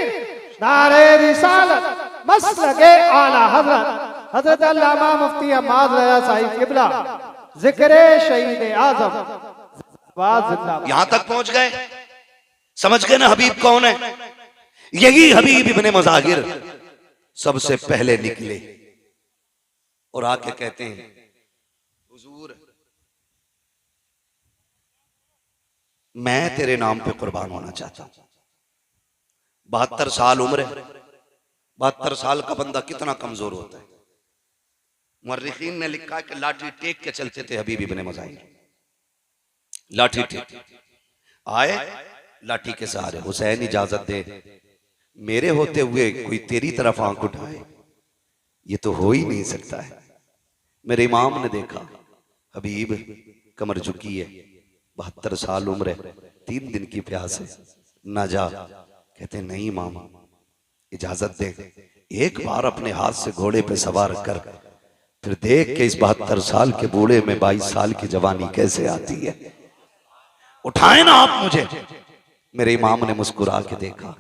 नारे रिसालत, मसलके आला हजरत हजरत अल्लामा मुफ्ती हम्माद रज़ा साहिब किबला, जिक्रे शहीद आजम। यहां तक पहुंच गए, समझ गए ना हबीब कौन है? यही हबीब इब्ने मज़ाहिर सबसे पहले निकले और आके कहते हैं हुजूर मैं तेरे नाम पे कुर्बान होना चाहता हूं। 72 साल उम्र है, 72 साल का बंदा कितना कमजोर होता है। मुर्रिखीन ने लिखा है कि लाठी टेक के चलते थे हबीब इब्ने मज़ाहिर, लाठी टेक आए, लाठी के सहारे। हुसैन इजाजत दे, मेरे होते हुए कोई तेरी तरफ आंख उठाए, ये तो हो ही नहीं सकता है। मेरे इमाम ने देखा हबीब कमर झुकी है, 72 साल उम्र है, 3 दिन की प्यास है, ना जा। कहते नहीं इमाम इजाजत दे, एक बार अपने हाथ से घोड़े पे सवार कर, फिर देख के इस 72 साल के बूढ़े में 22 साल की जवानी कैसे आती है, उठाए ना आप मुझे। मेरे इमाम ने मुस्कुरा के देखा,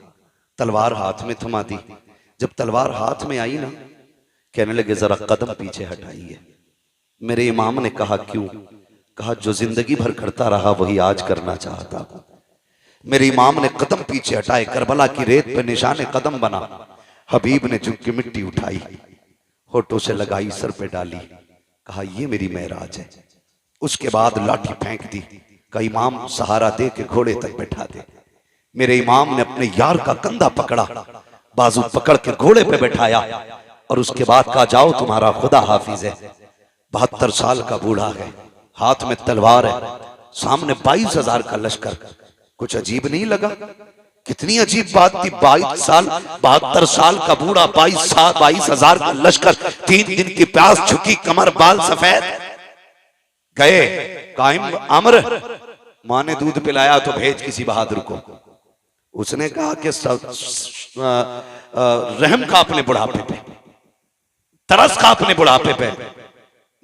तलवार हाथ में थमा दी। जब तलवार हाथ में आई ना, कहने लगे जरा कदम पीछे हटाइए। मेरे इमाम ने कहा क्यों? कहा जो जिंदगी भर करता रहा वही आज करना चाहता हूं। मेरे इमाम ने कदम पीछे हटाए, करबला की रेत पे निशाने कदम बना। हबीब ने झुक के मिट्टी उठाई, होठों से लगाई, सर पे डाली, कहा ये मेरी मेराज है। उसके बाद लाठी फेंक दी, कहा इमाम सहारा दे के घोड़े तक बैठा दे। मेरे इमाम ने अपने यार का कंधा पकड़ा, बाजू पकड़ के घोड़े पे बैठाया और उसके बाद कहा जाओ तुम्हारा खुदा हाफिज है। 72 साल का बूढ़ा है, हाथ में तलवार है, सामने 22,000 का लश्कर। कुछ अजीब नहीं लगा? कितनी अजीब बात थी। 72 साल का बूढ़ा, 22,000 का लश्कर, 3 दिन की प्यास, झुकी कमर, बाल सफेद। गए कायम अमर, माँ ने दूध पिलाया तो भेज किसी बहादुर को। उसने कहा कि रहम का अपने बुढ़ापे पे, तरस का अपने बुढ़ापे पे,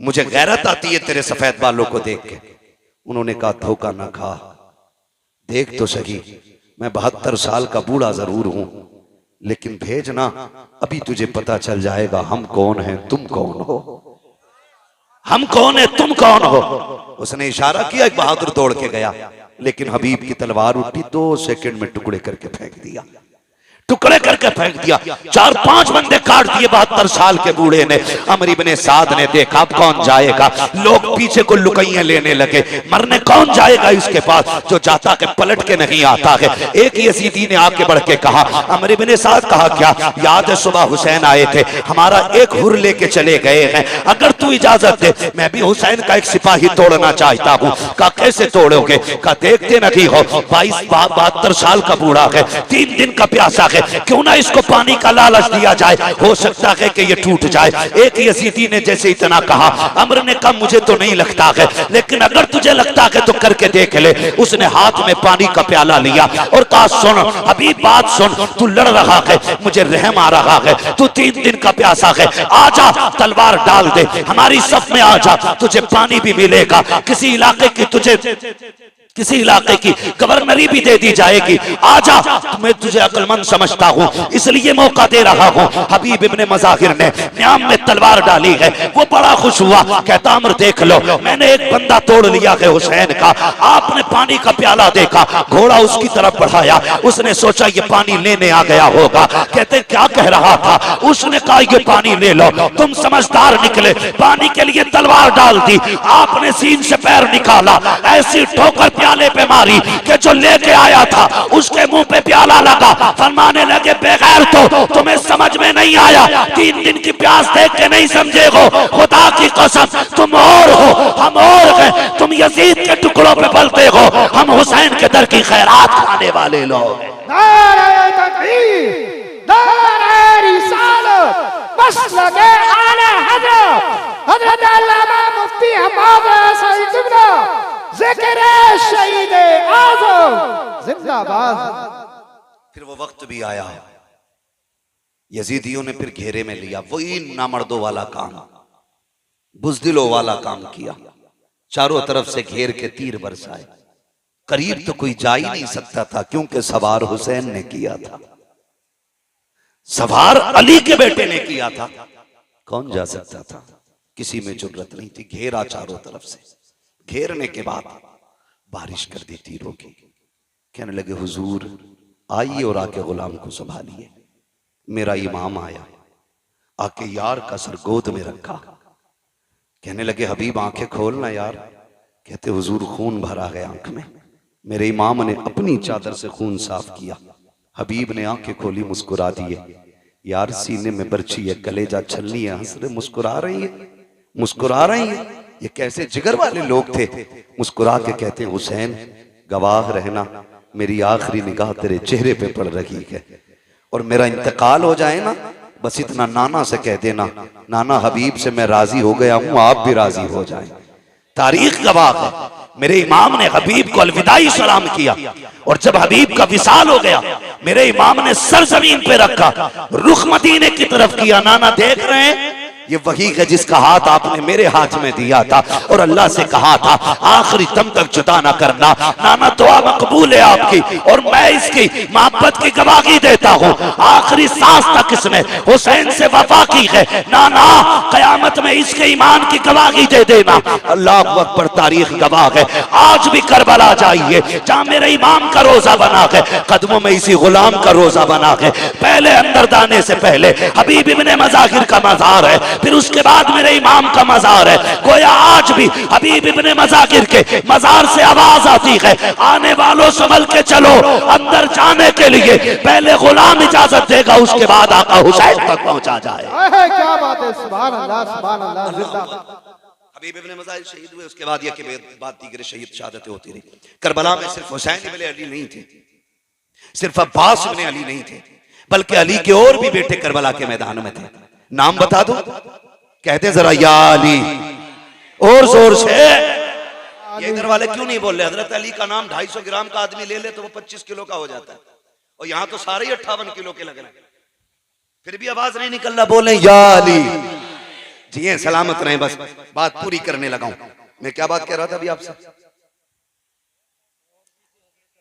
मुझे गैरत आती है तेरे सफेद बालों को देख के। उन्होंने कहा धोखा ना खा, देख तो सही, मैं 72 साल का बूढ़ा जरूर हूं, लेकिन भेजना, अभी तुझे पता चल जाएगा हम कौन हैं, तुम कौन हो। हम कौन है, तुम कौन हो। उसने इशारा किया, एक बहादुर दौड़ के गया, लेकिन हबीब की तलवार उठी, 2 सेकंड में टुकड़े करके फेंक दिया, टुकड़े करके फेंक दिया। 4-5 बंदे काट दिए 72 साल के बूढ़े ने। अमर इब्ने साद ने देखा अब कौन जाएगा, लोग पीछे को लुकैया लेने लगे, मरने कौन जाएगा इसके पास, जो जाता के पलट के नहीं आता है। एक यजीदी ने आके बढ़ के कहा, अमर इब्ने साद, कहा क्या याद है सुबह हुसैन आए थे, हमारा एक हुर लेके चले गए हैं, अगर तू इजाजत दे मैं भी हुसैन का एक सिपाही तोड़ना चाहता हूँ। कहा कैसे तोड़ोगे? कहा देखते नहीं हो 72 साल का बूढ़ा है, 3 दिन का प्यासा है, क्यों ना इसको पानी का लालच दिया जाए, हो सकता है कि ये टूट जाए। एक यजीदी ने जैसे इतना कहा, अमर ने कहा मुझे तो नहीं लगता है, लेकिन अगर तुझे लगता है तो करके देख ले। उसने हाथ में पानी का प्याला लिया और कहा सुन अभी बात सुन, तू लड़ रहा है, मुझे रहम आ रहा है, तू 3 दिन का प्यासा है, आजा तलवार डाल दे, हमारी सफ में आजा, तुझे पानी भी मिलेगा, किसी इलाके की गवर्नरी भी दे दी जाएगी, आजा, मैं तुझे अक्लमंद समझता हूँ इसलिए मौका दे रहा हूँ। हबीब इब्ने मज़ाहिर ने न्याम में तलवार डाली है, वो बड़ा खुश हुआ, कहता अमर देख लो मैंने एक बंदा तोड़ लिया है हुसैन का। आपने पानी का प्याला देखा, घोड़ा उसकी तरफ बढ़ाया, उसने सोचा ये पानी लेने आ गया होगा। कहते क्या कह रहा था? उसने कहा ये पानी ले लो, तुम समझदार निकले, पानी के लिए तलवार डाल दी, आपने सीन से पैर निकाला, ऐसी ठोकर प्याले पे मारी कि जो लेके आया था उसके मुंह पे प्याला लगा। फरमाने लगे बेगैर तो तुम्हें समझ में नहीं आया, 3 दिन की प्यास देख के नहीं समझे हो। खुदा की कसम तुम और हो हम और हैं, तुम यजीद के टुकड़ों पे पलते हो, हम हुसैन के दर की खैरात खाने वाले लोग हैं। नारे तकबीर, नारे रिसालत, मसलके आला हज़रत हज़रत अल्लामा मुफ्ती हम्माद साहिब क़िबला, ज़िक्र शहीद आज़म जिंदाबाद। फिर वो वक्त भी आया, यजीदियों ने फिर घेरे में लिया, वही नामर्दों वाला काम, बुज़दिलों वाला काम किया। चारों तरफ से घेर के तीर बरसाए, करीब तो कोई जा ही नहीं सकता था क्योंकि सवार हुसैन ने किया था, सवार अली के बेटे ने किया था। कौन जा सकता था? किसी में जुर्रत नहीं थी। घेरा चारों तरफ से, घेरने के बाद बारिश कर दी तीरों की। कहने लगे हुजूर आइए और आके गुलाम को संभालिए। मेरा इमाम आया, आके यार का सर गोद में रखा। कहने लगे हबीब आंखें खोलना यार। कहते हुजूर खून भरा है आंख में। मेरे इमाम ने अपनी चादर से खून साफ किया। हबीब ने आंखें खोली, मुस्कुरा दिए। यार सीने में बर्छी है, कलेजा छलनी है, हंस रहे, मुस्कुरा रही है, मुस्कुरा रही है। ये कैसे जिगर वाले लोग थे। मुस्कुरा के कहते हुसैन गवाह रहना, मेरी आखिरी निगाह तेरे चेहरे पे पड़ रही है, और मेरा इंतकाल हो जाए ना, बस इतना नाना से कह देना, नाना हबीब से मैं राजी हो गया हूं, आप भी राजी हो जाएं। तारीख गवाह है, मेरे इमाम ने हबीब को अलविदाई सलाम किया, और जब हबीब का विसाल हो गया मेरे इमाम ने सर जमीन पे रखा, रुख मदीने की तरफ किया। नाना देख रहे हैं ये वही है जिसका हाथ आपने मेरे हाथ में दिया था और अल्लाह से कहा था आखिरी दम तक जुदा ना करना। नाना दुआ मकबूल है आपकी, और मैं इसकी मोहब्बत की गवाही देता हूँ। आखिरी सांस तक इसने हुसैन से वफा की है। नाना कयामत में इसके ईमान की गवाही दे देना। अल्लाह अकबर, तारीख गवाह है। आज भी करबला जाइए जहाँ मेरे इमाम का रोजा बना है, कदमों में इसी गुलाम का रोजा बना है। पहले अंदर जाने से पहले हबीब इब्ने मज़ाहिर का मज़ार है, फिर उसके बाद मेरे इमाम का मज़ार है। गोया आज भी हबीब इब्ने मज़ाहिर के मज़ार से आवाज आती है, आने वालों संभल के चलो। अंदर जाने के लिए पहले गुलाम इजाजत देगा, उसके बाद आका हुसैन तक पहुंचा जाए। क्या बात है, सुभान अल्लाह, सुभान अल्लाह, जिंदाबाद। हबीब इब्ने मज़ाहिर शहीद हुए, उसके बाद यह कि बात दीगर शहीद शहादतें होती रही। करबला में सिर्फ हुसैन इब्ने अली नहीं थे, सिर्फ अब्बास इब्ने अली नहीं थे, बल्कि अली के और भी बेटे करबला के मैदान में थे। नाम बता दो, कहते जरा या अली, और जोर से। ये इधर वाले क्यों नहीं बोल रहे? हजरत अली का नाम 250 ग्राम का आदमी ले ले तो वो 25 किलो का हो जाता है, और यहाँ तो सारे ही 58 किलो के लग रहे हैं, फिर भी आवाज नहीं निकल रहा। बोले या अली। जिए सलामत रहे, बस बात पूरी करने लगा हूं। मैं क्या बात कह रहा था अभी आपसे?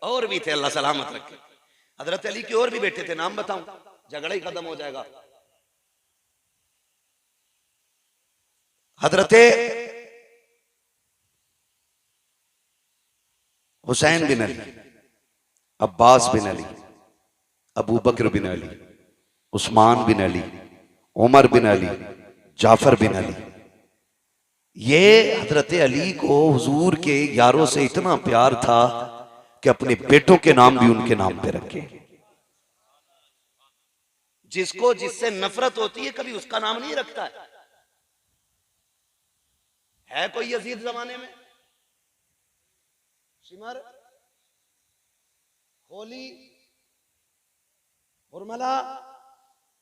और भी थे, अल्लाह सलामत रखे। हजरत अली के और भी बेटे थे, नाम बताऊं? झगड़ा ही खत्म हो जाएगा। हजरते हुसैन बिन अली, अब्बास बिन अली, अबू बकर बिन अली, उस्मान बिन अली, उमर बिन अली, जाफर बिन अली। ये हजरत अली को हुजूर के यारों से इतना प्यार था कि अपने बेटों के नाम भी उनके नाम पे रखे। जिसको जिससे नफरत होती है कभी उसका नाम नहीं रखता है कोई यजीद जमाने में? सिमर, होली, उर्मला,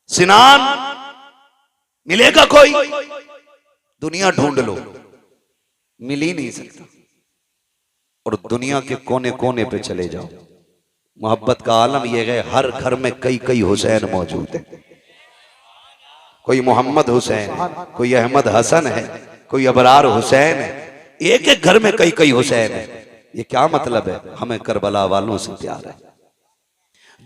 सिनान मिलेगा कोई? दुनिया ढूंढ लो, मिल ही नहीं सकता। और दुनिया के कोने कोने पे चले जाओ, मोहब्बत का आलम यह है, हर घर में कई कई हुसैन मौजूद है। कोई मोहम्मद हुसैन है, कोई अहमद हसन है, कोई अबरार हुसैन है। एक एक घर में कई कई हुसैन है। ये क्या मतलब है? हमें करबला वालों से प्यार है।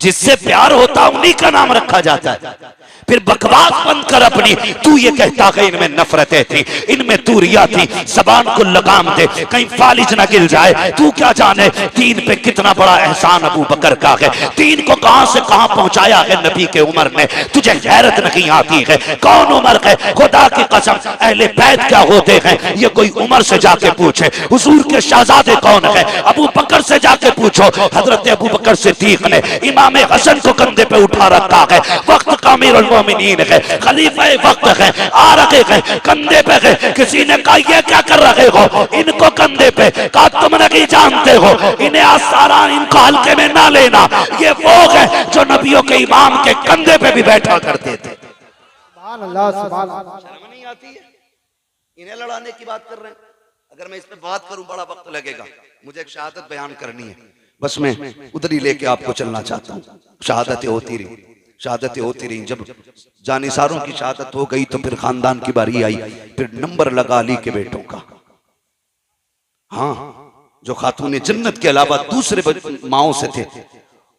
जिससे प्यार होता उन्हीं का नाम रखा जाता है। फिर बकवास बंद कर अपनी। तू ये कहता है इनमें नफरतें थी, इनमें दूरियां थी, जबान को लगाम दे कहीं फालिज ना गिल जाए। तू क्या जाने दीन पे कितना बड़ा एहसान अबू बकर का है। दीन को कहां से कहां पहुंचाया है नबी के उमर ने। तुझे गैरत नहीं आती है? कौन उमर है? खुदा की कसम अहले बैत क्या होते हैं ये कोई उमर से जाके पूछे। हुजूर के शहजादे कौन है? अबू बकर से जाके पूछो। हजरत अबू बकर सिद्दीक ने इमाम हसन को कंधे पे उठा रखा है। वक्त का अमीरुल मोमिनीन है, खलीफा वक्त है, आ रखे हैं कंधे पे है। किसी ने कहा ये क्या कर रहे हो इनको कंधे पे? कहा तुम नहीं जानते हो इन्हें आसारा इनको हल्के में ना लेना। ये वो है जो नबियों के इमाम के कंधे पे भी बैठा करते थे। सुभान अल्लाह, सुभान अल्लाह। शर्म नहीं आती है? इन्हें लड़ाने की बात कर रहे हैं। अगर मैं इस पे बात करूं बड़ा वक्त लगेगा। मुझे एक शहादत बयान करनी है, बस मैं उधर ही लेके आपको चलना चाहता हूँ। शहादतें होती रही, शहादतें होती रही। जब जानिसारों की शहादत हो गई तो फिर खानदान की बारी आई। फिर नंबर लगा अली के बेटों का। हाँ, जो खातून जन्नत के अलावा दूसरे माओं से थे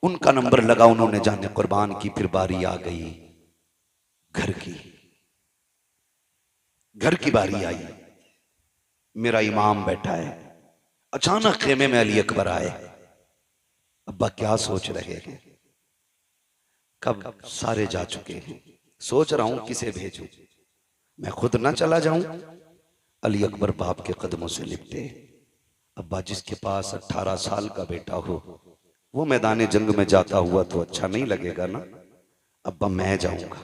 उनका नंबर लगा, उन्होंने जाने कुर्बान की। फिर बारी आ गई घर की, घर की बारी आई। मेरा इमाम बैठा है, अचानक खेमे में अली अकबर आए। अब्बा क्या सोच रहे हैं? कब सारे जा चुके हैं, सोच रहा हूं किसे भेजूं, मैं खुद ना चला जाऊं। अली अकबर बाप के कदमों से लिपटे। अब्बा जिसके पास 18 साल का बेटा हो वो मैदान जंग में जाता हुआ तो अच्छा नहीं लगेगा ना। अब्बा मैं जाऊंगा,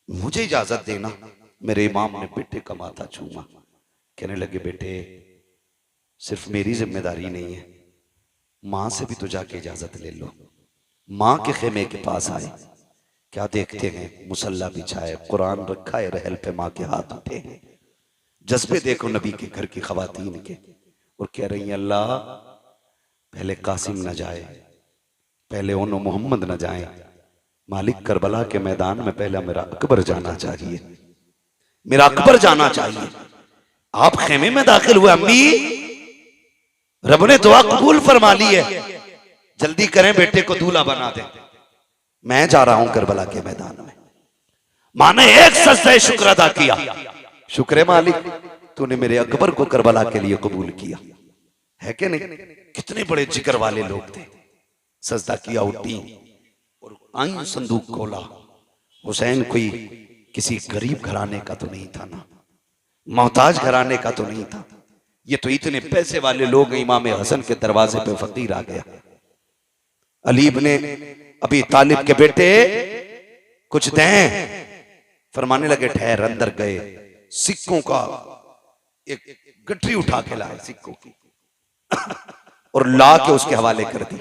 मुझे इजाजत देना। मेरे इमाम ने बेटे का माथा चूमा। कहने लगे बेटे सिर्फ मेरी जिम्मेदारी नहीं है, मां से भी तो जाके इजाजत ले लो। मां के खेमे के पास आए, क्या देखते हैं? मुसल्ला बिछाए, कुरान रखा है, रहल पे मां के हाथ उठे हैं। जज्बे देखो नबी के घर की खवातीन के, और कह रही हैं अल्लाह पहले कासिम न जाए, पहले ओनो मोहम्मद न जाए, मालिक करबला के मैदान में पहला मेरा अकबर जाना चाहिए, मेरा अकबर जाना चाहिए। आप खेमे में दाखिल हुए। अम्मी रब ने दुआ कबूल फरमा ली है, जल्दी करें बेटे को दूल्हा बना दें, मैं जा रहा हूं करबला के मैदान में। मां ने एक सजदा शुक्र अदा किया। शुक्र मालिक तूने मेरे अकबर को करबला के लिए कबूल किया है कि नहीं। कितने बड़े जिक्र वाले लोग थे। सजदा किया, उठी और आई, संदूक खोला। हुसैन कोई किसी गरीब घराने का तो नहीं था ना, मोहताज घराने का तो नहीं था। ये तो इतने पैसे वाले लोग। इमाम हसन के दरवाजे पे फकीर आ गया। अली इब्ने अबी तालिब के बेटे कुछ दें। फरमाने लगे ठहर। अंदर गए, सिक्कों का एक गठरी उठा के लाए सिक्कों की और ला के उसके हवाले कर दी।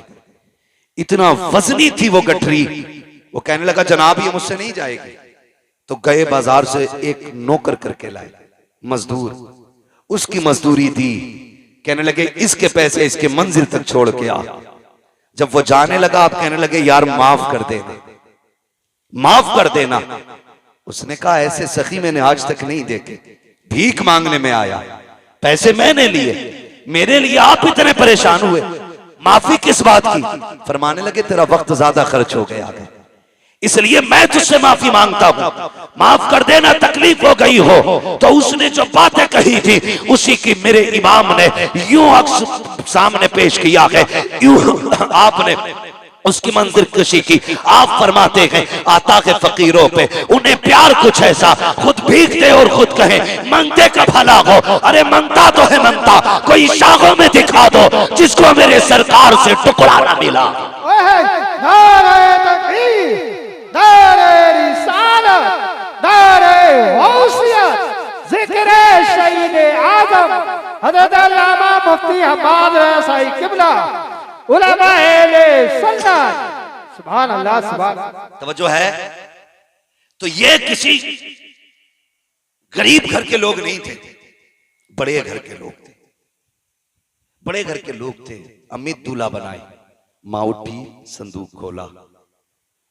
इतना वजनी थी वो गठरी। वो कहने लगा जनाब ये मुझसे नहीं जाएगी। तो गए बाजार से एक नौकर करके लाए, मजदूर, उसकी मजदूरी दी। कहने लगे इसके पैसे इसके मंजिल तक छोड़ के आ। जब वो जाने लगा आप कहने लगे यार माफ कर देना, माफ कर देना। उसने कहा ऐसे सखी मैंने आज तक नहीं देखे, भीख मांगने में आया, पैसे मैंने लिए, मेरे लिए आप इतने परेशान हुए, माफी किस बात की? फरमाने लगे तेरा वक्त ज्यादा खर्च हो गया है, इसलिए मैं तुझसे माफी मांगता हूं, माफ कर देना, तकलीफ हो गई हो। तो उसने जो बातें कही थी उसी की मेरे इमाम ने यूं अक्स सामने पेश किया है, यूं आपने उसकी मंजिल कशी की। आप फरमाते हैं आता के फकीरों पे उन्हें प्यार कुछ ऐसा, खुद भीगते और खुद कहें मांगते का भला हो। अरे मांगता तो है मांगता, कोई शाखों में दिखा दो जिसको मेरे सरकार से टुकड़ा ना मिला। नारे तकबीर, नारे रिसालत, नारे गौसियत, जिक्र शहीद आजम हज़रत अल्लामा मुफ्ती हम्माद रज़ा साहिब किबला, उलमा अहले सुन्नत। सुभान अल्लाह, सुभान। तवज्जो है। तो ये किसी गरीब घर के लोग नहीं थे, बड़े घर के लोग थे, बड़े घर के लोग थे। अमित दूल्हा बनाए, माँ उठी, संदूक खोला,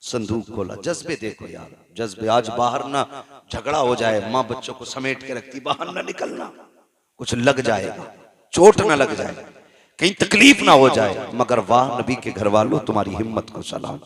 संदूक खोला। जज्बे देखो यार, जज्बे। आज बाहर ना झगड़ा हो जाए, माँ बच्चों को समेट के रखती, बाहर ना निकलना, कुछ लग जाएगा, चोट ना लग जाए। कहीं तकलीफ ना हो जाए। मगर वाह नबी के घर वालों, तुम्हारी हिम्मत को सलाम।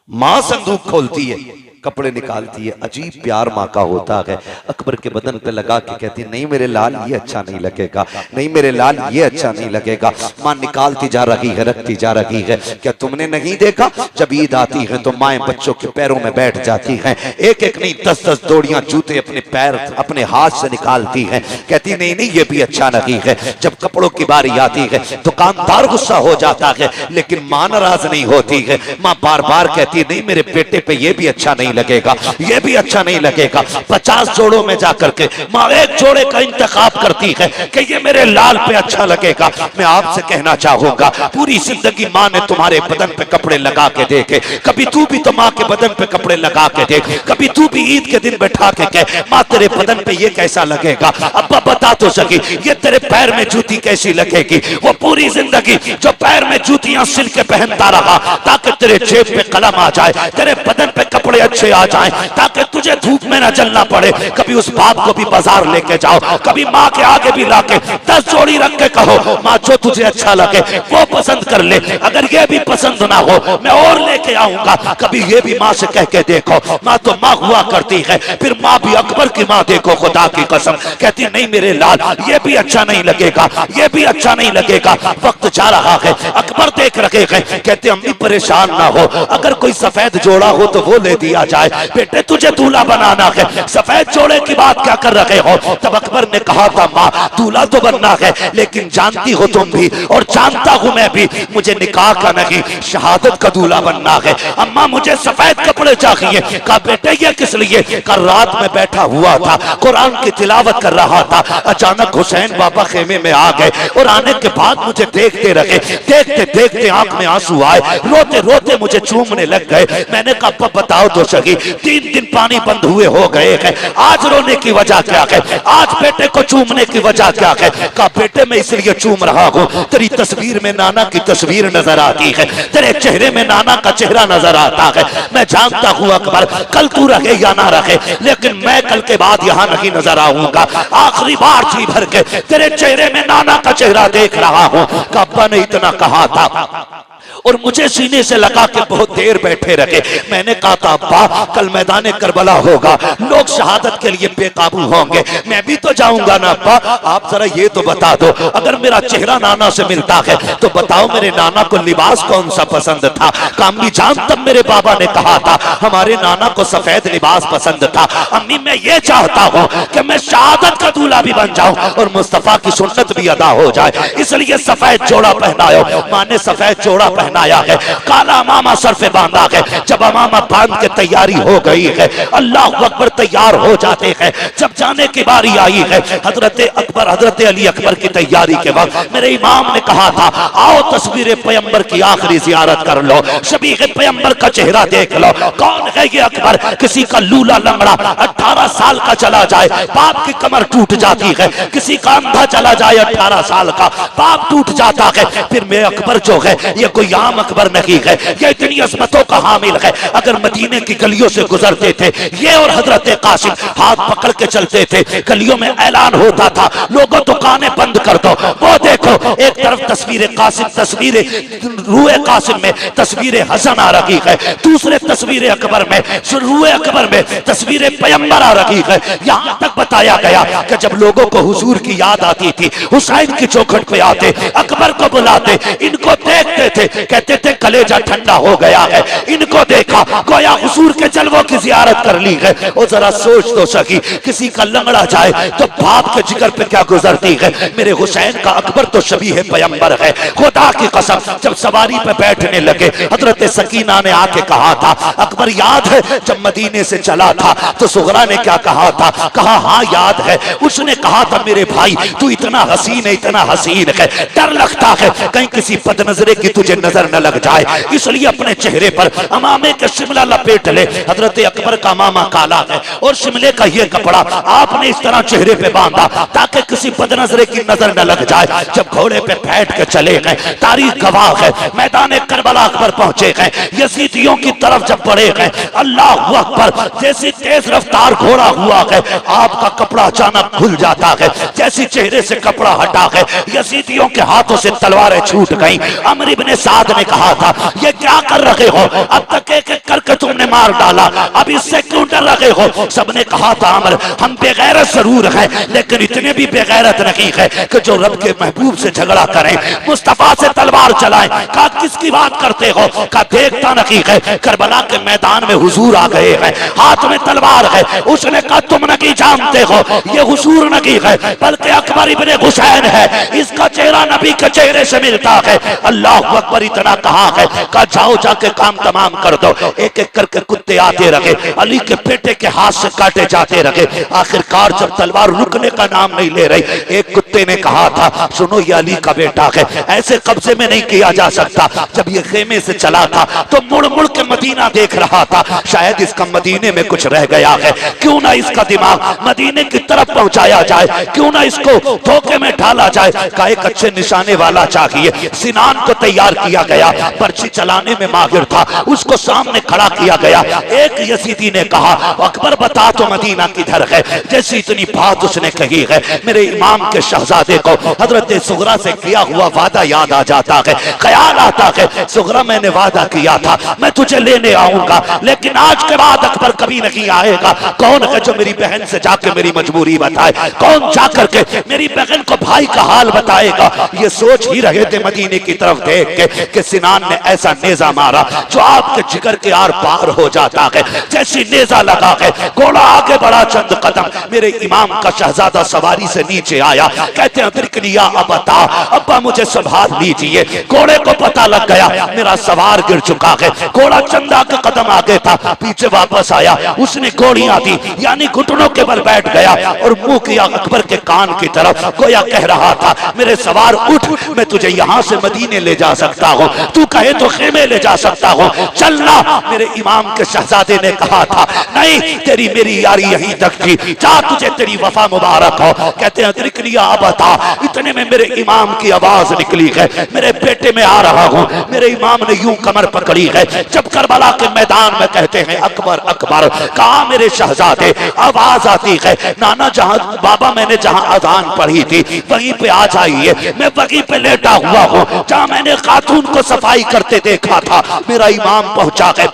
माँ संदूक खोलती है, कपड़े निकालती है, अजीब प्यार माँ का होता है। अकबर के बदन पे लगा के कहती, नहीं मेरे लाल ये अच्छा नहीं लगेगा, नहीं मेरे लाल ये अच्छा नहीं लगेगा। माँ निकालती जा रही है, रखती जा रही है। क्या तुमने नहीं देखा, जब ईद आती है तो माएँ बच्चों के पैरों में बैठ जाती हैं, एक एक नहीं 10-10 जोड़ियां जूते अपने पैर अपने हाथ से निकालती हैं। कहती नहीं नहीं ये भी अच्छा नहीं है। जब कपड़ों की बारी आती है दुकानदार गुस्सा हो जाता है, लेकिन माँ नाराज नहीं होती है। माँ बार बार कहती नहीं मेरे बेटे पे ये भी अच्छा नहीं लगेगा, ये भी अच्छा नहीं लगेगा। 50 जोड़ों में जाकर के माँ एक जोड़े का इंतखाब करती है कि ये मेरे लाल पे अच्छा लगेगा। मैं आपसे कहना चाहूंगा, पूरी जिंदगी माँ ने तुम्हारे बदन पे कपड़े लगा के देखे, कभी तू भी तो माँ के बदन पे कपड़े लगा के देख, कभी तू भी ईद के दिन बैठा के कह माँ तेरे बदन पे ये कैसा लगेगा। अब्बा बता तो सकी ये तेरे पैर में जूती कैसी लगेगी। वो पूरी जिंदगी जो पैर में जूतियां सिल के पहनता रहा ताकि तेरे जेब पे कलम आ जाए, तेरे बदन पे कपड़े अच्छे आ जाएं, ताकि तुझे धूप में ना जलना पड़े। कभी उस बाप को भी बाजार लेके जाओ, कभी माँ के आगे भी लाके 10 जोड़ी रख के कहो माँ जो तुझे अच्छा लगे वो पसंद कर ले, अगर ये भी पसंद ना हो मैं और लेके आऊंगा। कभी ये भी माँ से कह के देखो, माँ तो माँ हुआ करती है। फिर माँ भी अकबर की माँ देखो, खुदा की कसम कहती नहीं मेरे लाल ये भी अच्छा नहीं लगेगा, ये भी अच्छा नहीं लगेगा। वक्त जा रहा है, अकबर देख रखे हैं, कहते अम्मी परेशान ना हो, अगर कोई सफेद जोड़ा हो तो वो ले दिया जाए। बेटे तुझे दूल्हा बनाना है, सफेद जोड़े की बात क्या कर रहे हो। तब अकबर ने कहा था माँ दूल्हा तो बनना है, लेकिन जानती हो तुम भी और जानता हूं मैं भी, मुझे निकाह का नहीं शहादत का दूल्हा बनना है। अम्मा मुझे सफेद कपड़े चाहिए। कहा बेटे ये किस लिए। कल रात में बैठा हुआ था, कुरान की तिलावत कर रहा था, अचानक हुसैन बाबा खेमे में आ गए और आने के बाद मुझे देखते रहे, देखते देखते आंख में आंसू आए, रोते रोते मुझे चूमने लग गए। मैंने कहा बताओ तो सही, 3 दिन पानी बंद हुए हो गए हैं, आज रोने की वजह क्या है, आज बेटे को चूमने की वजह क्या है। कहा बेटे मैं इसलिए चूम रहा हूँ, तेरी तस्वीर में नाना की तस्वीर नजर आती है, तेरे चेहरे में नाना का चेहरा नजर आता है। मैं जानता हूँ अकबर कल तू रहे या ना रहे, लेकिन मैं कल के बाद यहाँ नहीं नजर आऊंगा। आखिरी बार जी भर के तेरे चेहरे में नाना का चेहरा देख रहा हूँ। अब्बा ने इतना कहा था और मुझे सीने से लगा के बहुत देर बैठे रखे। मैंने कहा था अब्बा कल मैदान करबला होगा, लोग शहादत के लिए बेकाबू होंगे, मैं भी तो जाऊंगा ना अब्बा। आप जरा ये तो बता दो, अगर मेरा चेहरा नाना से मिलता है तो बताओ मेरे नाना को लिबास कौन सा पसंद था। कामली जान तब मेरे बाबा ने कहा था हमारे नाना को सफेद लिबास पसंद था। अम्मी मैं ये चाहता हूँ कि मैं शहादत का दूल्हा भी बन जाऊं और मुस्तफा की सुन्नत भी अदा हो जाए, इसलिए सफेद जोड़ा पहनायो। माँ ने सफेद जोड़ा पहनाया है, काला अमामा सर पे बांधा है। जब अमामा बांध के तैयारी हो गई है, अल्लाह अकबर तैयार हो जाते हैं। जब जाने की बारी आई है, हजरत अकबर हजरत अली अकबर की तैयारी के वक्त मेरे इमाम ने कहा था आओ तस्वीर पैगंबर की आखिरी जियारत कर लो, शबीह पैगंबर का चेहरा देख लो। कौन है ये अकबर। किसी का लूला लंगड़ा 18 साल का चला जाए बाप की कमर टूट जाती है, किसी का अंधा चला जाए 18 साल का बाप टूट जाता है। फिर मैं अकबर जो है ये कोई आम अकबर नहीं है, ये इतनी अजमतों का हामिल है। अगर मदीने की गलियों से गुजरते थे ये और हजरत कासिम हाथ पकड़ के चलते थे, गलियों में ऐलान होता था लोगों दुकानें बंद कर दो। वो देखो एक तरफ तस्वीर कासिम, तस्वीर रूए कासिम में तस्वीर हसन आ रही है, दूसरे तस्वीर अकबर में रूए अकबर में तस्वीर पैगंबर आ रही है। यहाँ तक बताया गया कि जब लोगों को हुजूर की याद आती थी हुसैन की चौखट पे आते, अकबर को बुलाते, इनको देखते थे, कहते थे कलेजा ठंडा हो गया है, इनको देखा गोया हुजूर के जलवों की जियारत कर ली है। और जरा सोच तो सकी किसी का लंगड़ा जाए तो बाप के जिगर पे क्या गुजरती है। मेरे हुसैन का अकबर तो शबीह पैगंबर है। खुदा की कसम जब सवारी पे बैठने लगे हजरत सकीना ने आके कहा था अकबर याद है जब मदीने से चला था तो सुगरा ने क्या कहा था। कहा हाँ याद है। उसने कहा था मेरे भाई तू इतना हसीन है, इतना हसीन है, डर लगता है कहीं किसी बदनजरे की तुझे नजर न लग जाए। जाए, इसलिए अपने चेहरे पर अमामे के शिमला लपेट ले। हजरत अकबर का मामा काला है और शिमले का ये कपड़ा आपने इस तरह चेहरे पे बांधा ताकि किसी बदनजरे की नजर न लग जाए। जब घोड़े पे बैठ के चले गए, तारीख गवाह है, मैदान करबला पर पहुंचे गए, यजीदियों की तरफ जब बढ़े गए, अल्लाह अकबर, जैसी तेज रफ्तार घोड़ा हुआ है, आपका कपड़ा अचानक खुल जाता है। जैसी चेहरे से कपड़ा हटा है, यजीदियों के हाथों से तलवारें छूट गईं। अमर इब्ने साद ने कहा था, ये क्या कर रहे हो? अब तक एक एक करके तुमने मार डाला, अब इससे क्यों डर रहे हो? सबने कहा था, अमर, हम बेगैरत जरूर हैं, लेकिन इतने भी बेगैरत नहीं है कि जो रब के महबूब से झगड़ा करें, मुस्तफा से तलवार चलाएं। कहा, किसकी बात करते हो? कहा, देखता नहीं है, करबला के मैदान में हुजूर आ गए हैं, हाथ में तलवार है। उसने कहा, तुम नहीं जानते हो, ये हुजूर नहीं है, बल्कि अकबर इब्ने हुसैन है। इसका चेहरा नबी के चेहरे से मिलता है। अल्लाह अकबर इतना कहा है, कहा, जाओ जाके काम तमाम कर दो। एक एक करके कुत्ते आते रहे, अली के बेटे के हाथ से काटे जाते रहे। आखिरकार जब तलवार रुकने का नाम नहीं ले रही, एक कुत्ते ने कहा था, सुनो, ये अली का बेटा है, ऐसे कब्जे में नहीं किया जा सकता। जब ये खेमे से चला था तो मुड़ मुड़ के मदीना देख रहा था, शायद इसका मदीने में कुछ रह गया है, क्यों ना इसका दिमाग मदीने की तरफ पहुंचाया जाए, क्यों ना इसको धोखे में डाला जाए। का एक अच्छे निशाने वाला चाहिए। सिनान को तैयार किया गया, पर्ची चलाने में माहिर था, उसको सामने खड़ा किया गया। एक यजीदी ने कहा, अकबर बता तो मदीना किधर है? जैसी इतनी बात उसने कही है, मेरे इमाम के शहजादे को हजरत सुगरा से किया हुआ वादा याद आ जाता है। ख्याल आता है, सुगरा, मैंने वादा किया था मैं तुझे लेने आऊंगा, लेकिन आज के बाद अकबर कभी नहीं आएगा। कौन है जो मेरी बहन से जाके मेरी मजबूरी बताए? कौन जाकर के मेरी बहन को भाई का हाल बताएगा? ये सोच ही रहे थे मदीने की तरफ देख के कि सिनान ने ऐसा नेजा मारा जो आपके जिगर के आर पार हो जाता है। जैसी नेजा लगा है, घोड़ा आगे बढ़ा चंद कदम, मेरे इमाम का शहजादा सवारी से नीचे आया। कहते हैं, लिया अबता, अब्बा मुझे संभाल लीजिए। घोड़े को पता लग गया मेरा सवार गिर चुका है। घोड़ा चंदा के कदम आगे था, पीछे वापस आया, उसने गोलियां दी, यानी घुटनों के बल बैठ गया और मुंह किया अकबर के कान की तरफ, गोया कह रहा था, मेरे सवार उठ, मैं तुझे यहाँ से मदीने ले जा सकता हूँ, तू कहे तो खेमे ले जा सकता हूँ, चलना। मेरे इमाम के शहजादे ने कहा था, नहीं, तेरी मेरी यारी यहीं तक थी, जा, तुझे तेरी वफा मुबारक हो। कहते हैं, लिया अबता, इतने में मेरे इमाम की आवाज निकली है, मेरे बेटे में आ रहा हूँ। मेरे इमाम ने यूं कमर पकड़ी है, जब करबला के मैदान में कहते हैं, अकबर अकबर, कहा मेरे शहजादे, आवाज आती है, नाना जहां बाबा मैंने जहां अजान पढ़ी थी वहीं पे आ जाइए। मैं वहीं पे लेटा हुआ हूँ जहां मैंने खातून को सफाई करते देखा था। मेरा इमाम पहुंचा है,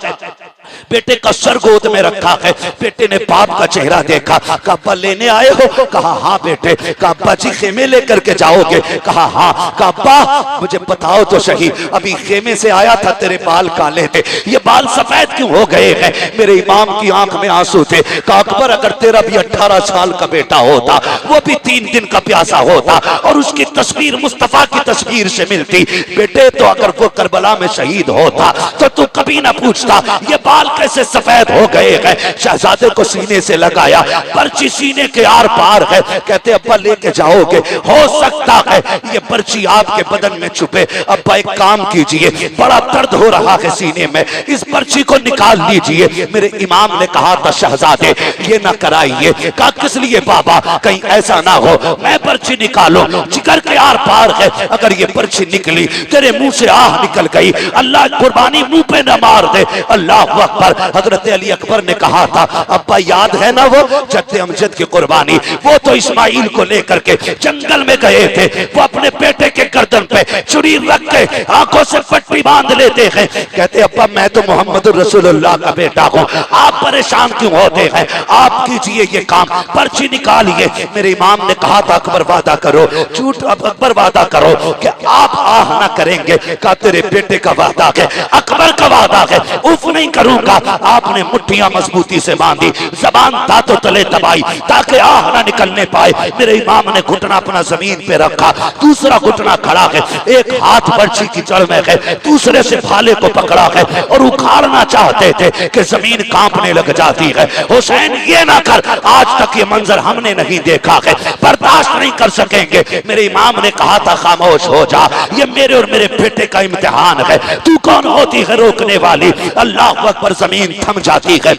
बेटे का सर गोद में रखा है। बेटे ने बाप का चेहरा देखा, कहा, अब्बा लेने आए हो? कहा, हाँ बेटे। कहा, अब्बा जी खेमे लेकर के जाओगे? कहा, हाँ। कहा, अब्बा मुझे बताओ तो सही, अभी खेमे से आया था, तेरे बाल काले थे, ये बाल सफेद क्यों हो गए हैं? मेरे इमाम की आंख में आंसू थे। कहा, अकबर, अगर तेरा भी 18 साल का बेटा होता, वो भी 3 दिन का प्यासा होता और उसकी तस्वीर मुस्तफा की तस्वीर से मिलती, बेटे, तो अगर वो करबला में शहीद होता तो तू कभी ना पूछता ये बाल कैसे सफेद हो गए हैं। शहजादे को सीने से लगाया, पर्ची सीने के आर पार है। कहते, अब्बा लेके जाओगे? हो सकता है ये पर्ची आपके बदन में छुपे। अब्बा एक काम कीजिए, बड़ा दर्द हो रहा है सीने में, इस पर्ची को निकाल लीजिए। मेरे इमाम ने कहा था, शहजादे ये ना कराइए। कहा, किस लिए बाबा? कहीं ऐसा ना हो मैं पर्ची निकालो, जिगर के आर पार है, अगर ये पर्ची निकली तेरे मुंह से आह निकल गई, अल्लाह कुर्बानी मुंह पे न मार दे। अल्लाह अकबर। हजरत अली अकबर ने कहा था, अब्बा याद है ना वो जद्दे अमजद की कुर्बानी, वो तो इस्माइल को लेकर के जंगल में गए थे, वो अपने बेटे के गर्दन पे छुरी रख के आंखों से पट्टी बांध लेते हैं। कहते, अब्बा मैं तो मोहम्मद रसूलुल्लाह का बेटा हूँ, आप परेशान क्यों होते हैं? आप कीजिए ये काम, पर्ची निकालिए। मेरे इमाम ने कहा था, अकबर वादा करो, झूठ अकबर वादा करो कि आप आह ना करेंगे। कहा, तेरे बेटे का वादा है, अकबर का वादा है, उफ नहीं करूंगा। आपने मुट्ठियां मजबूती से बांधी, जबान दांतों तले दबाई ताकि आह ना निकलने पाए। मेरे इमाम ने घुटना अपना जमीन पे रखा, दूसरा घुटना खड़ा है, एक हाथ पर्ची की जड़ में है, दूसरे से भाले को पकड़ा है और उखाड़ना चाहते थे कि जमीन कांपने लग जाती है। हुसैन ये ना कर, आज तक ये मंजर हमने नहीं देखा है, बर्दाश्त नहीं कर सकेंगे। मेरे इमाम ने कहा था खामोश हो जा, ये मेरे और मेरे बेटे का इम्तिहान है, तू कौन होती है रोकने वाली। अल्लाह अकबर, जमीन थम जाती है।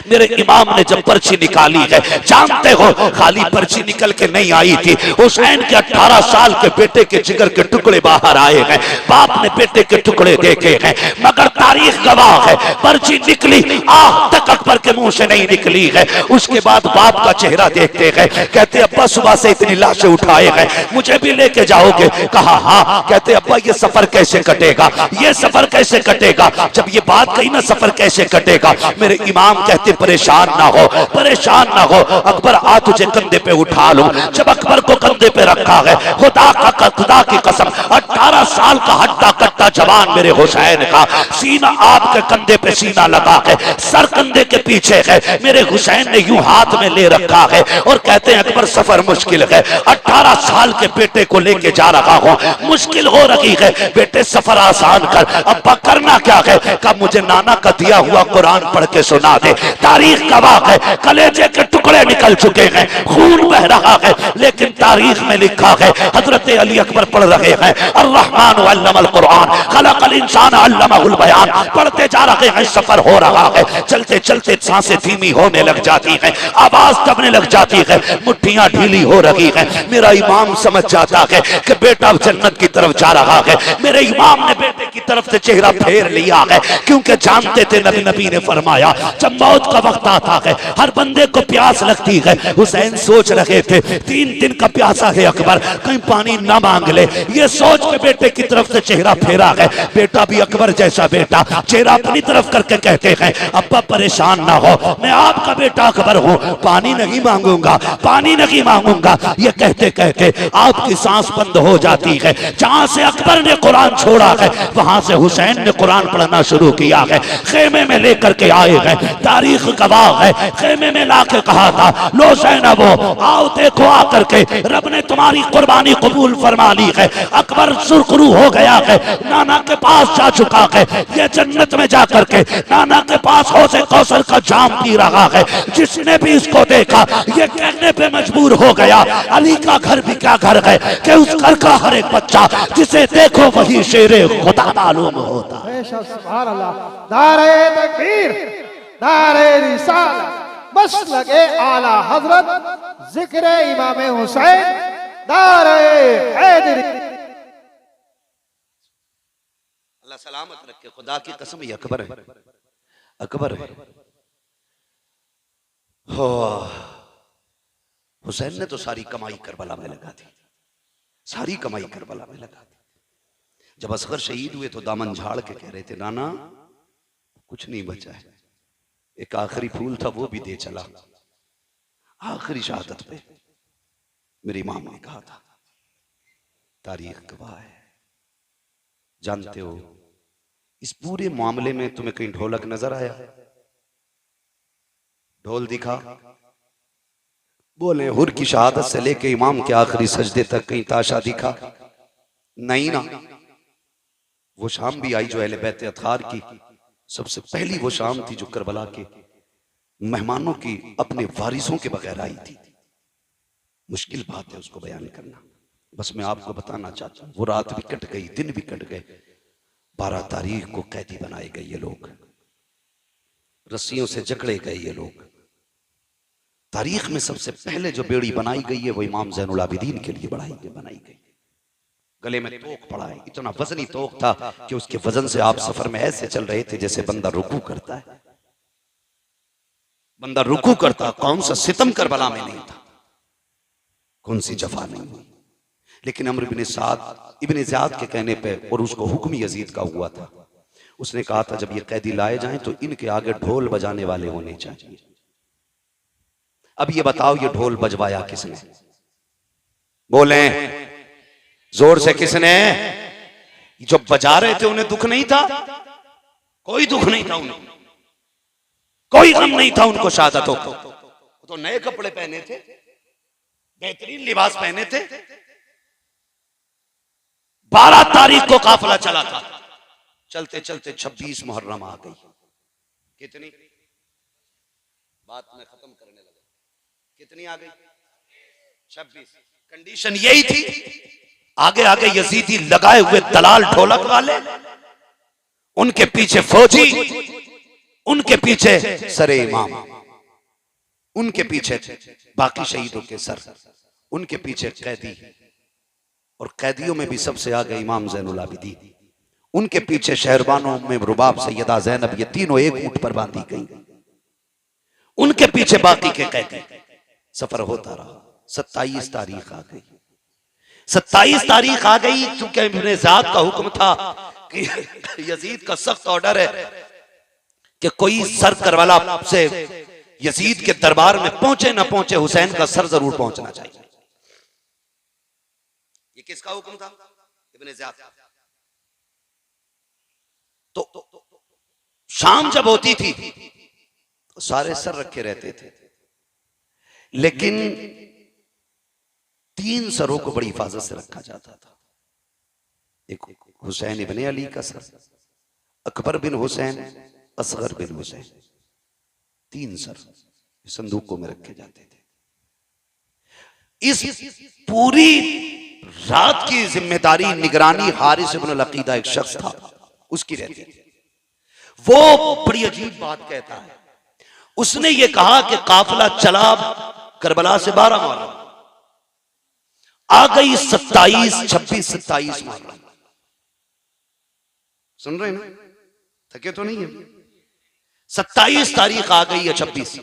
मेरे इमाम ने जब पर्ची निकाली है, जानते हो खाली पर्ची निकल के नहीं आई थी, हुसैन के 18 साल के बेटे के जिगर के टुकड़े बाहर आए हैं, बाप ने बेटे के टुकड़े देखे हैं, मगर तारीख गवाह है पर्ची निकली आह तक अकबर के मुंह से नहीं निकली है। उसके बाद बाप का चेहरा देखते हैं, कहते अब्बा सुबह से इतनी लाशें उठाए हैं, मुझे भी लेके जाओगे? कहा हाँ। कहते अब्बा ये सफर कैसे कटेगा, ये सफर कैसे कटेगा? जब ये बात कही ना सफर कैसे कटेगा, मेरे इमाम कहते परेशान ना हो, परेशान ना हो, अकबर आ तुझे कंधे पे उठा लूं। जब अकबर को कंधे पे रखा है, खुदा की कसम 18 साल का हड्डा कट्टा जवान मेरे हुसैन का सीना आपके कंधे पे सीना लगा है, सर कंधे के पीछे है, मेरे हुसैन ने यूं हाथ में ले रखा है और कहते हैं अकबर सफर मुश्किल है, 18 साल के बेटे को लेके जा रहा हूं, मुश्किल हो रही है, बेटे सफर आसान कर। अब्बा करना क्या है? कब मुझे नाना का दिया हुआ कुरान पढ़ के सुना दे। तारीख गवाह है कलेजे के टुकड़े निकल चुके हैं, खून बह रहा है, लेकिन तारीख में लिखा है हजरत अली अकबर पढ़ रहे हैं अर्रहमान अल्लमल कुरान खलकल इंसान अल्लमहुल बयान, पढ़ते जा रहे हैं, सफर हो रहा है, चलते चलते सांसें धीमी होने लग जाती हैं, आवाज दबने लग जाती है, मुट्ठियां ढीली हो रही हैं। मेरा इमाम समझ जाता है कि बेटा जन्नत की तरफ जा रहा है। मेरे इमाम ने बेटे की तरफ से चेहरा फेर लिया है, क्योंकि जानते थे नबी ने फरमाया जब मौत का वक्त आता है हर बंदे को प्यास लगती है। हुसैन सोच रहे थे 3 दिन का प्यासा है अकबर, कहीं पानी ना मांग ले, ये सोच के बेटे की तरफ से चेहरा फेरा है। बेटा भी अकबर जैसा बेटा, चेहरा अपनी तरफ करके कहते हैं अब्बा परेशान ना हो, मैं आपका बेटा अकबर हूं, पानी नहीं मांगूंगा, पानी नहीं मांगूंगा। ये कहते कहते आपकी सांस बंद हो जाती है। जहां से अकबर ने कुरान छोड़ा है वहां से हुसैन ने कुरान पढ़ना शुरू किया है, खेमे में लेकर के आए हैं, तारीख गवाह है, खेमे में लाके कहा था लो ज़ैनबो आओ देखो आकर के रब ने तुम्हारी कुर्बानी कबूल फरमा ली है। अकबर सुरखरू हो गया है, नाना के पास जा चुका है, ये जन्नत में जाकर के नाना के पास हौज़े कौसर का जाम पी रहा है। जिसने भी इसको देखा ये कहने पे मजबूर हो गया अली का घर भी क्या घर है कि उस घर का हर एक बच्चा जिसे देखो वही शेरे खुदा मालूम होता। सुभान अल्लाह, नारे तकबीर, नारे रिसालत, मसलके आला हजरत, जिक्र इमाम हुसैन, नारे हैदरी। अल्लाह सलामत रखे, खुदा की कसम ये अकबर है, अकबर है। हो हुसैन ने तो सारी कमाई करबला में लगा दी, सारी कमाई करबला में लगा दी। जब असगर शहीद हुए तो दामन झाड़ के कह रहे थे नाना कुछ नहीं बचा है, एक आखिरी फूल था वो भी दे चला। आखिरी शहादत पे मेरी इमाम ने कहा था, तारीख गवाह है। जानते हो इस पूरे मामले में तुम्हें कहीं ढोलक नजर आया? ढोल दिखा? बोले हुर की शहादत से लेके इमाम के आखिरी सजदे तक कहीं ताशा दिखा? नहीं ना। वो शाम भी आई जो अहले बैत अतहार की सबसे पहली वो शाम थी जो करबला के मेहमानों की अपने वारिसों के बगैर आई थी। मुश्किल बात है उसको बयान करना, बस मैं आपको बताना चाहता हूं। वो रात भी कट गई, दिन भी कट गए, 12 तारीख को कैदी बनाए गए ये लोग, रस्सियों से जकड़े गए ये लोग। तारीख में सबसे पहले जो बेड़ी बनाई गई है वो इमाम ज़ैनुल आबिदीन के लिए बनाई गई। गले में तोक पड़ा है, इतना वजनी तोक था कि उसके वजन से आप सफर में ऐसे चल रहे थे जैसे बंदा रुकू करता है। बंदा रुकू करता, कौन सा सितम करबला में नहीं था, कौन सी जफा नहीं हुई। लेकिन अम्र इब्न ज़ियाद के कहने पे, और उसको हुक्म यजीद का हुआ था, उसने कहा था जब ये कैदी लाए जाएं तो इनके आगे ढोल बजाने वाले होने चाहिए। अब ये बताओ ये ढोल बजवाया किसने? बोले जोर से किसने? जो बजा रहे थे उन्हें दुख नहीं था? कोई दुख नहीं था उन्हें। कोई गम नहीं था उनको शहादतों को। तो नए कपड़े पहने थे, बेहतरीन लिबास पहने थे। 12 तारीख को काफिला चला था। चलते चलते 26 मुहर्रम आ गई। कितनी बात मैं खत्म करने लगा, कितनी आ गई? 26। कंडीशन यही थी, आगे आगे यजीदी लगाए हुए दलाल ढोलक वाले, उनके पीछे फौजी, उनके पीछे सरे इमाम, उनके पीछे बाकी शहीदों के सर, उनके पीछे कैदी, और कैदियों में भी सबसे आगे इमाम ज़ैनुल आबिदीन, उनके पीछे शहरबानों में रुबाब सैयदा ज़ैनब, ये तीनों एक ऊंट पर बांधी गई, उनके पीछे बाकी के कैदी। सफर होता रहा। 27 तारीख आ गई। 27 तारीख आ गई, चूंकि इब्ने ज़ियाद का हुक्म था कि यजीद का सख्त ऑर्डर है कि कोई सर करबला से यजीद के दरबार में पहुंचे ना पहुंचे, हुसैन का सर जरूर पहुंचना चाहिए। ये किसका हुक्म था? इब्ने ज़ियाद का। तो शाम जब होती थी तो सारे सर रखे रहते थे, लेकिन 3 सरों को बड़ी हिफाजत से रखा जाता था। एक हुसैन इब्ने अली का सर, अकबर बिन हुसैन, असगर बिन हुसैन, 3 सर संदूकों में रखे जाते थे। इस पूरी रात की जिम्मेदारी, निगरानी हारिस इब्न अकीदा एक शख्स था, उसकी रहती थी। वो बड़ी अजीब बात कहता है। उसने ये कहा कि काफिला चला करबला से 12 मुहर्रम, आ गई 27, 26, 27 मुहर्रम। सुन रहे हैं ना? थके तो नहीं है? 27 तारीख आ गई है, 26।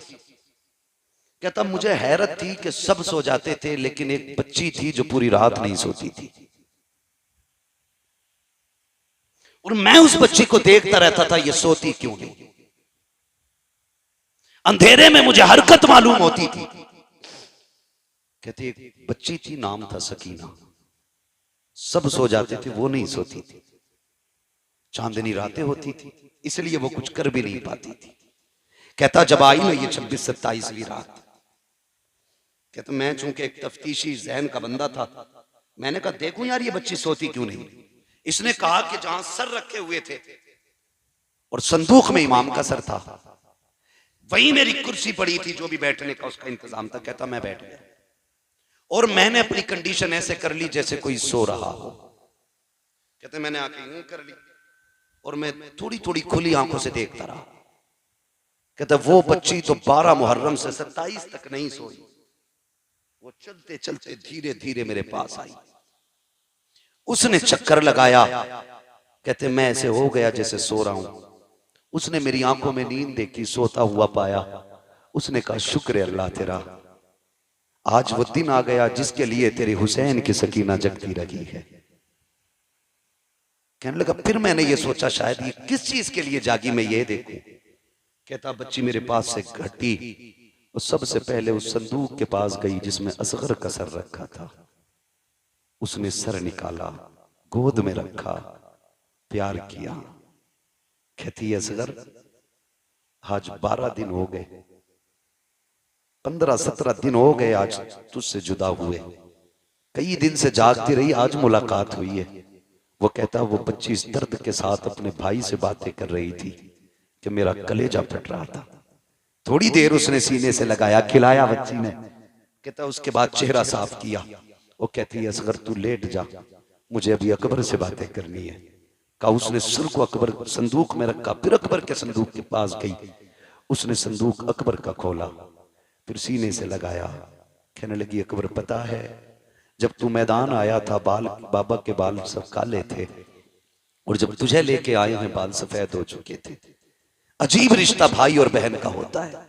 कहता मुझे हैरत थी कि सब सो जाते थे, लेकिन एक बच्ची थी जो पूरी रात नहीं सोती थी, और मैं उस बच्ची को देखता रहता था, ये सोती क्यों नहीं। अंधेरे में मुझे हरकत मालूम होती थी। कहती एक बच्ची थी, नाम था सकीना, सब सो जाते थे, वो नहीं सोती थी। चांदनी रातें होती थी, इसलिए वो कुछ कर भी नहीं पाती थी। कहता जब आई ना ये 26-27वीं रात, कहता मैं चूंकि एक तफ्तीशी ज़हन का बंदा था, मैंने कहा देखूं यार ये बच्ची सोती क्यों नहीं। इसने कहा कि जहां सर रखे हुए थे और संदूक में इमाम का सर था, वहीं मेरी कुर्सी पड़ी थी, जो भी बैठने का उसका इंतजाम था। कहता मैं बैठ गया और मैंने अपनी कंडीशन ऐसे कर ली जैसे कोई सो रहा हो। कहते मैंने आंखें यूं कर ली और मैं थोड़ी थोड़ी खुली आंखों से देखता रहा। कहता वो बच्ची तो 12 मुहर्रम से 27 तक नहीं सोई, वो चलते चलते धीरे धीरे मेरे पास आई। उसने चक्कर लगाया, कहते मैं ऐसे हो गया जैसे सो रहा हूं। उसने मेरी आंखों में नींद देखी, सोता हुआ पाया। उसने कहा शुक्र है अल्लाह तेरा, आज वो दिन आ गया जिसके लिए तेरे हुसैन की सकीना जगती रही है। कहने लगा फिर मैंने ये सोचा शायद ये किस चीज के लिए जागी, मैं ये देखूं। कहता बच्ची मेरे पास से घटी और सबसे पहले उस संदूक के पास गई जिसमें असगर का सर रखा था। उसने सर निकाला, गोद में रखा, प्यार किया। कहती असगर आज 12 दिन हो गए, 15-17 दिन हो गए आज तुझसे जुदा हुए, कई दिन से जागती रही, आज मुलाकात हुई है। वो कहता वो बच्ची इस दर्द के साथ अपने भाई से बातें कर रही थी कि मेरा कलेजा फट रहा था। थोड़ी देर उसने सीने से लगाया, खिलाया बच्ची ने। कहता उसके बाद चेहरा साफ किया। वो कहती है असगर तू लेट जा, मुझे अभी अकबर से बातें करनी है। कहा उसने सर को अकबर संदूक में रखा, फिर अकबर के संदूक के पास गई। उसने संदूक अकबर का खोला, फिर सीने से लगाया। कहने लगी अकबर पता है जब तू मैदान आया था बाल बाबा के बाल सब काले थे, और जब तुझे लेके आए हैं बाल सफेद हो चुके थे। अजीब रिश्ता भाई और बहन का होता है।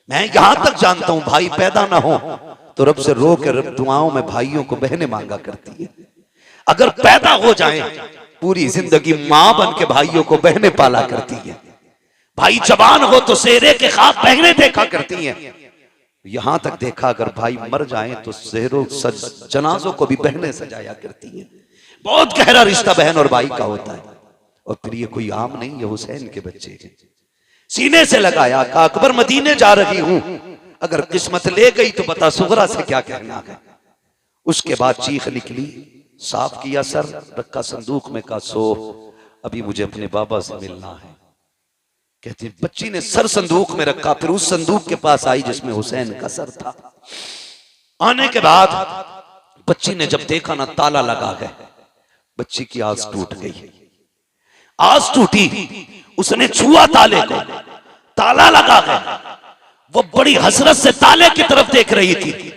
मैं यहां तक जानता हूं भाई पैदा ना हो तो रब से रो के रब दुआओं में भाइयों को बहनें मांगा करती है। अगर पैदा हो जाए पूरी जिंदगी मां बन के भाइयों को बहनें पाला करती है। भाई जवान हो तो सेहरे के ख्वाब बहनें देखा करती हैं। यहां तक देखा अगर भाई मर जाए तो सेहरों जनाजों को भी बहनें सजाया करती हैं। बहुत गहरा रिश्ता बहन और भाई का होता है। और फिर ये कोई आम नहीं, ये हुसैन के बच्चे हैं। सीने से लगाया, कहा अकबर मदीने जा रही हूं, अगर किस्मत ले गई तो बता सुगरा से क्या कहना है। उसके बाद चीख निकली, साफ किया सर, रखा संदूक में, कहा सो अभी मुझे अपने बाबा से मिलना है। कहती बच्ची ने सर संदूक में रखा, फिर उस संदूक के पास आई जिसमें हुसैन का सर था। आने के बाद बच्ची ने जब देखा ना ताला लगा गया, बच्ची की आस टूट गई। आस टूटी, उसने छुआ ताले को, ताला लगा गया। वो बड़ी हसरत से ताले की तरफ देख रही थी।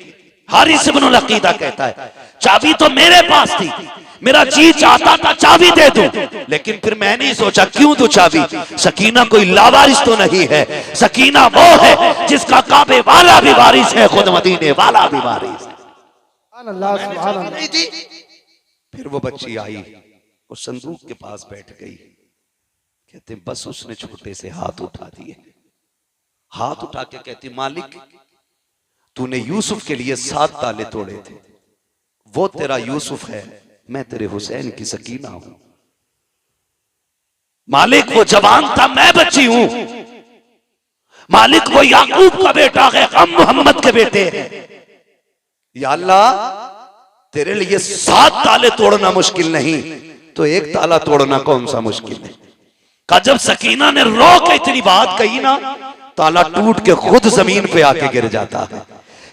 हारिस इब्नुल अकीदा कहता है चाबी तो मेरे पास थी, मेरा जी चाहता था चाबी दे दूं, लेकिन फिर मैंने सोचा क्यों दूं चाबी, सकीना कोई लावारिस तो नहीं है, सकीना वो है जिसका काबे वाला भी वारिस है, खुद मदीने वाला भी वारिस है। नहीं थी। फिर वो बच्ची आई और संदूक के पास बैठ गई। कहते बस उसने छोटे से हाथ उठा दिए, हाथ उठा के कहती मालिक तूने यूसुफ के लिए 7 ताले तोड़े थे, वो तेरा यूसुफ है, मैं तेरे हुसैन की सकीना हूं। मालिक वो जवान था, मैं बच्ची हूं। मालिक वो याकूब का बेटा है, हम मोहम्मद के बेटे हैं। या अल्लाह तेरे लिए 7 ताले तोड़ना मुश्किल नहीं, तो एक ताला तोड़ना कौन सा मुश्किल है। का जब सकीना ने रो के इतनी बात कही ना, ताला टूट के खुद जमीन पे आके गिर जाता है।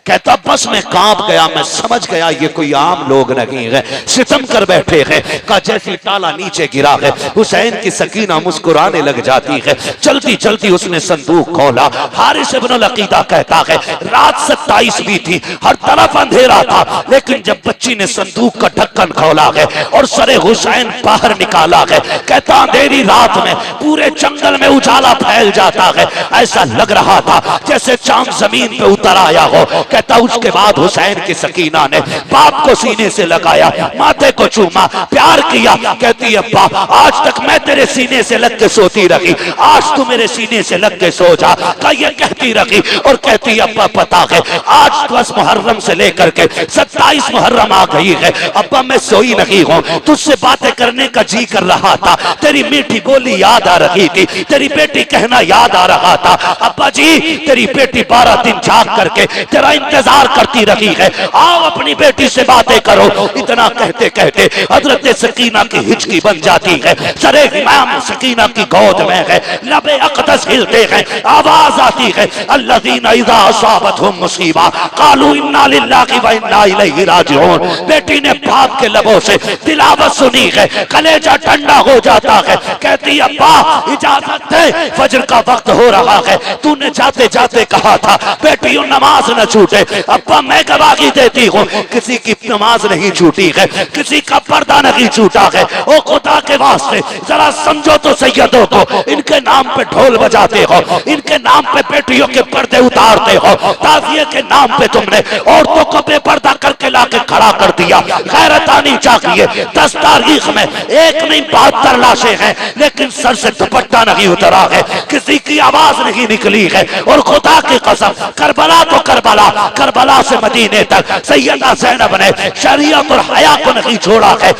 कहता बस मैं कांप गया, मैं समझ गया ये कोई आम लोग नहीं है, सितम कर बैठे हैं। का जैसे ताला नीचे गिरा है, हुसैन की सकीना मुस्कुराने लग जाती है। चलती चलती उसने संदूक खोला। हारिस इब्नुल अकीदा कहता है रात 27 भी थी, हर तरफ अंधेरा था, लेकिन जब बच्ची ने संदूक का ढक्कन खोला है और सरे हुसैन बाहर निकाला है, कहता अंधेरी रात में पूरे जंगल में उजाला फैल जाता है, ऐसा लग रहा था जैसे चांद जमीन पे उतर आया हो। कहता उसके बाद हुसैन की सकीना ने बाप को सीने से लगाया, माथे को चूमा, प्यार किया। कहती है अब्बा आज तक मैं तेरे सीने से लग के सोती रही, आज तू मेरे सीने से लग के सो जा। का ये कहती रही और कहती है अब्बा पता है आज 10 मुहर्रम से लेकर के 27 मुहर्रम आ गई है, अब्बा मैं सोई नहीं हूँ, तुझसे बातें करने का जी कर रहा था, तेरी मीठी बोली याद आ रही थी, तेरी बेटी कहना याद आ रहा था। अब्बा जी तेरी बेटी 12 दिन जाग करके तेरा इंतजार करती रही है, आओ अपनी बेटी से बातें करो। इतना कहते कहते हजरत सकीना की हिचकी बन जाती है, सरे इमाम सकीना की गोद में है, लबे अक़दस हिलते हैं, आवाज आती है अल्लज़ीना इज़ा असाबतहुम मुसीबा क़ालू इन्ना लिल्लाहि व इन्ना इलैहि राजिऊन। बेटी ने बाप के लबों से तिलावत सुनी है, कलेजा ठंडा हो जाता है। कहती अब्बा इजाजत दे, फजर का वक्त हो रहा है, तूने जाते जाते कहा था बेटियों नमाज न छूटे। अब्बा मैं गवाही देती हूँ किसी की नमाज नहीं छूटी है, किसी का पर्दा नहीं छूटा है। ओ खुदा के वास्ते जरा समझो तो सैयदों को, इनके नाम पे ढोल बजाते हो, इनके नाम पे बेटियों के पर्दे उतारते हो, ताज़िए के नाम पे तुमने औरतों को बेपर्दा करके लाके खड़ा कर दिया। गैरत आनी चाहिए। 10 तारीख में एक नहीं 72 लाशें हैं, लेकिन सर से दुपट्टा नहीं उतरा है, किसी की आवाज नहीं निकली है। और खुदा की कसम करबला तो करबला, करबला से मदीने तक सैयदा ज़ैनब ने शरीयत और हया को नहीं छोड़ा है।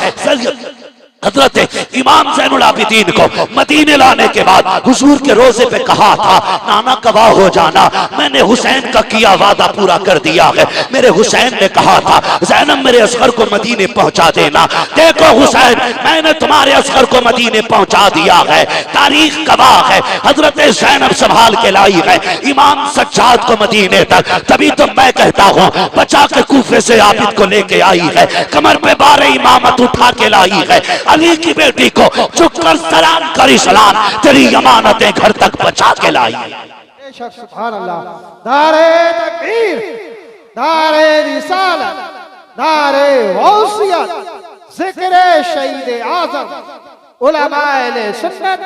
हजरत इमाम ज़ैनुल आबिदीन को मदीने लाने के बाद हुजूर के रोजे पे कहा था नाना गवाह हो जाना, मैंने हुसैन का किया वादा पूरा कर दिया है। मेरे हुसैन ने कहा था ज़ैनब मेरे असगर को मदीने पहुंचा देना, देखो हुसैन मैंने तुम्हारे असगर को मदीने पहुंचा दिया है। तारीख गवाह है, हजरत ज़ैनब संभाल के लाई है इमाम सज्जाद को मदीने तक। तभी तो मैं कहता हूँ बचा के कूफे से आबिद को लेके आई है, कमर पे बारे इमामत उठा के लाई है। अली की बेटी को झुककर सलाम करी सलाम, तेरी अमानतें घर तक पहुंचा के लाई। बेशक सुभान अल्लाह। नारे तकबीर, नारे रिसालत, नारे गौसियत, जिक्र शहीद आज़म उलमाए अहले सुन्नत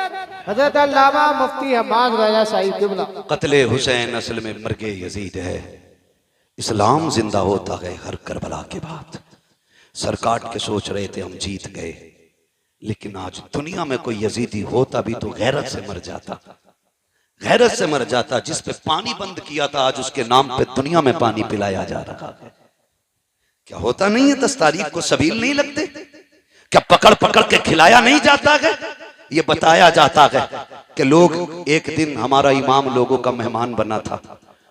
हज़रत अल्लामा मुफ्ती हम्माद रज़ा साहिब क़िबला। कत्ले हुसैन असल में मर्गे यजीद है, इस्लाम जिंदा होता है हर करबला के बाद। सर काट के सोच रहे थे हम जीत गए, लेकिन आज दुनिया में कोई यजीदी होता भी तो गैरत से मर जाता, गैरत से मर जाता। जिस पे पानी बंद किया था आज उसके नाम पे दुनिया में पानी पिलाया जा रहा है। क्या होता नहीं है 10 तारीख को सबील नहीं लगते? क्या पकड़ पकड़ के खिलाया नहीं जाता है? ये बताया जाता है कि लोग एक दिन हमारा इमाम लोगों का मेहमान बना था,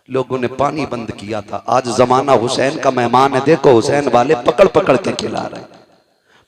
लोगों ने पानी बंद किया था। आज जमाना हुसैन का मेहमान है, देखो हुसैन वाले पकड़ पकड़ के खिला रहे हैं,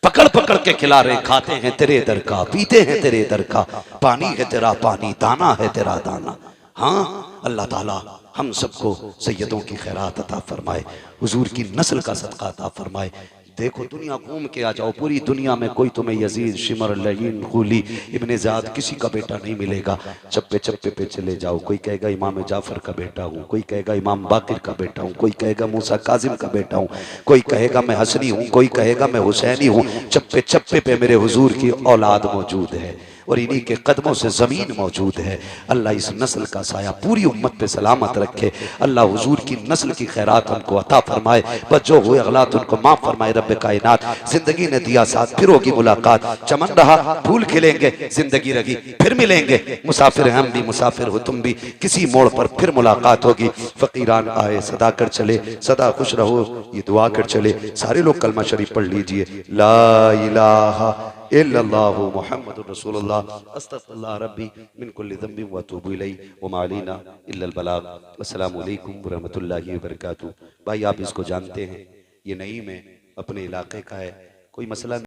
पकड़ पकड़ के खिला रहे हैं। खाते हैं तेरे दर का, पीते हैं तेरे दर का, पानी है तेरा पानी, दाना है तेरा दाना। हाँ, अल्लाह ताला हम सबको सैयदों की खैरात अता फरमाए, हुजूर की नस्ल का सदका अता फरमाए। देखो दुनिया घूम के आ जाओ, पूरी दुनिया में कोई तुम्हें यजीद, शिमर, लहीन, खूली, इब्ने ज़ाद किसी का बेटा नहीं मिलेगा। चप्पे चप्पे पे चले जाओ, कोई कहेगा इमाम जाफर का बेटा हूँ, कोई कहेगा इमाम बाकिर का बेटा हूँ, कोई कहेगा मूसा काजिम का बेटा हूँ, कोई कहेगा मैं हसनी हूँ, कोई कहेगा मैं हुसैनी हूँ। चप्पे चप्पे पे मेरे हुजूर की औलाद मौजूद है और इन्हीं के कदमों से ज़मीन मौजूद है। अल्लाह इस नस्ल का साया पूरी उम्मत पे सलामत रखे। अल्लाह हुजूर की नस्ल की खैरात हमको अता फरमाए, बस जो हुए अगलात उनको माफ़ फरमाए। रब्बे कायनात जिंदगी ने दिया साथ, फिर होगी मुलाकात। चमन रहा फूल खिलेंगे, जिंदगी रही फिर मिलेंगे। मुसाफिर हम भी, मुसाफिर हो तुम भी, किसी मोड़ पर फिर मुलाकात होगी। फ़कीरान आए सदा कर चले, सदा खुश रहो ये दुआ कर चले। सारे लोग कलमा शरीफ पढ़ लीजिए, ला इलाहा इल्लल्लाहु मुहम्मदुर रसूलुल्लाह, अस्तगफिरुल्लाह रब्बी मिन कुल्लि ज़ंबिन व अतूबु इलैहि व मा अलैना इल्लल बलाग। अस्सलामु अलैकुम व रहमतुल्लाहि व बरकातुहू। भाई आप इसको जानते हैं, ये नईम है, अपने इलाके का है, कोई मसला नहीं।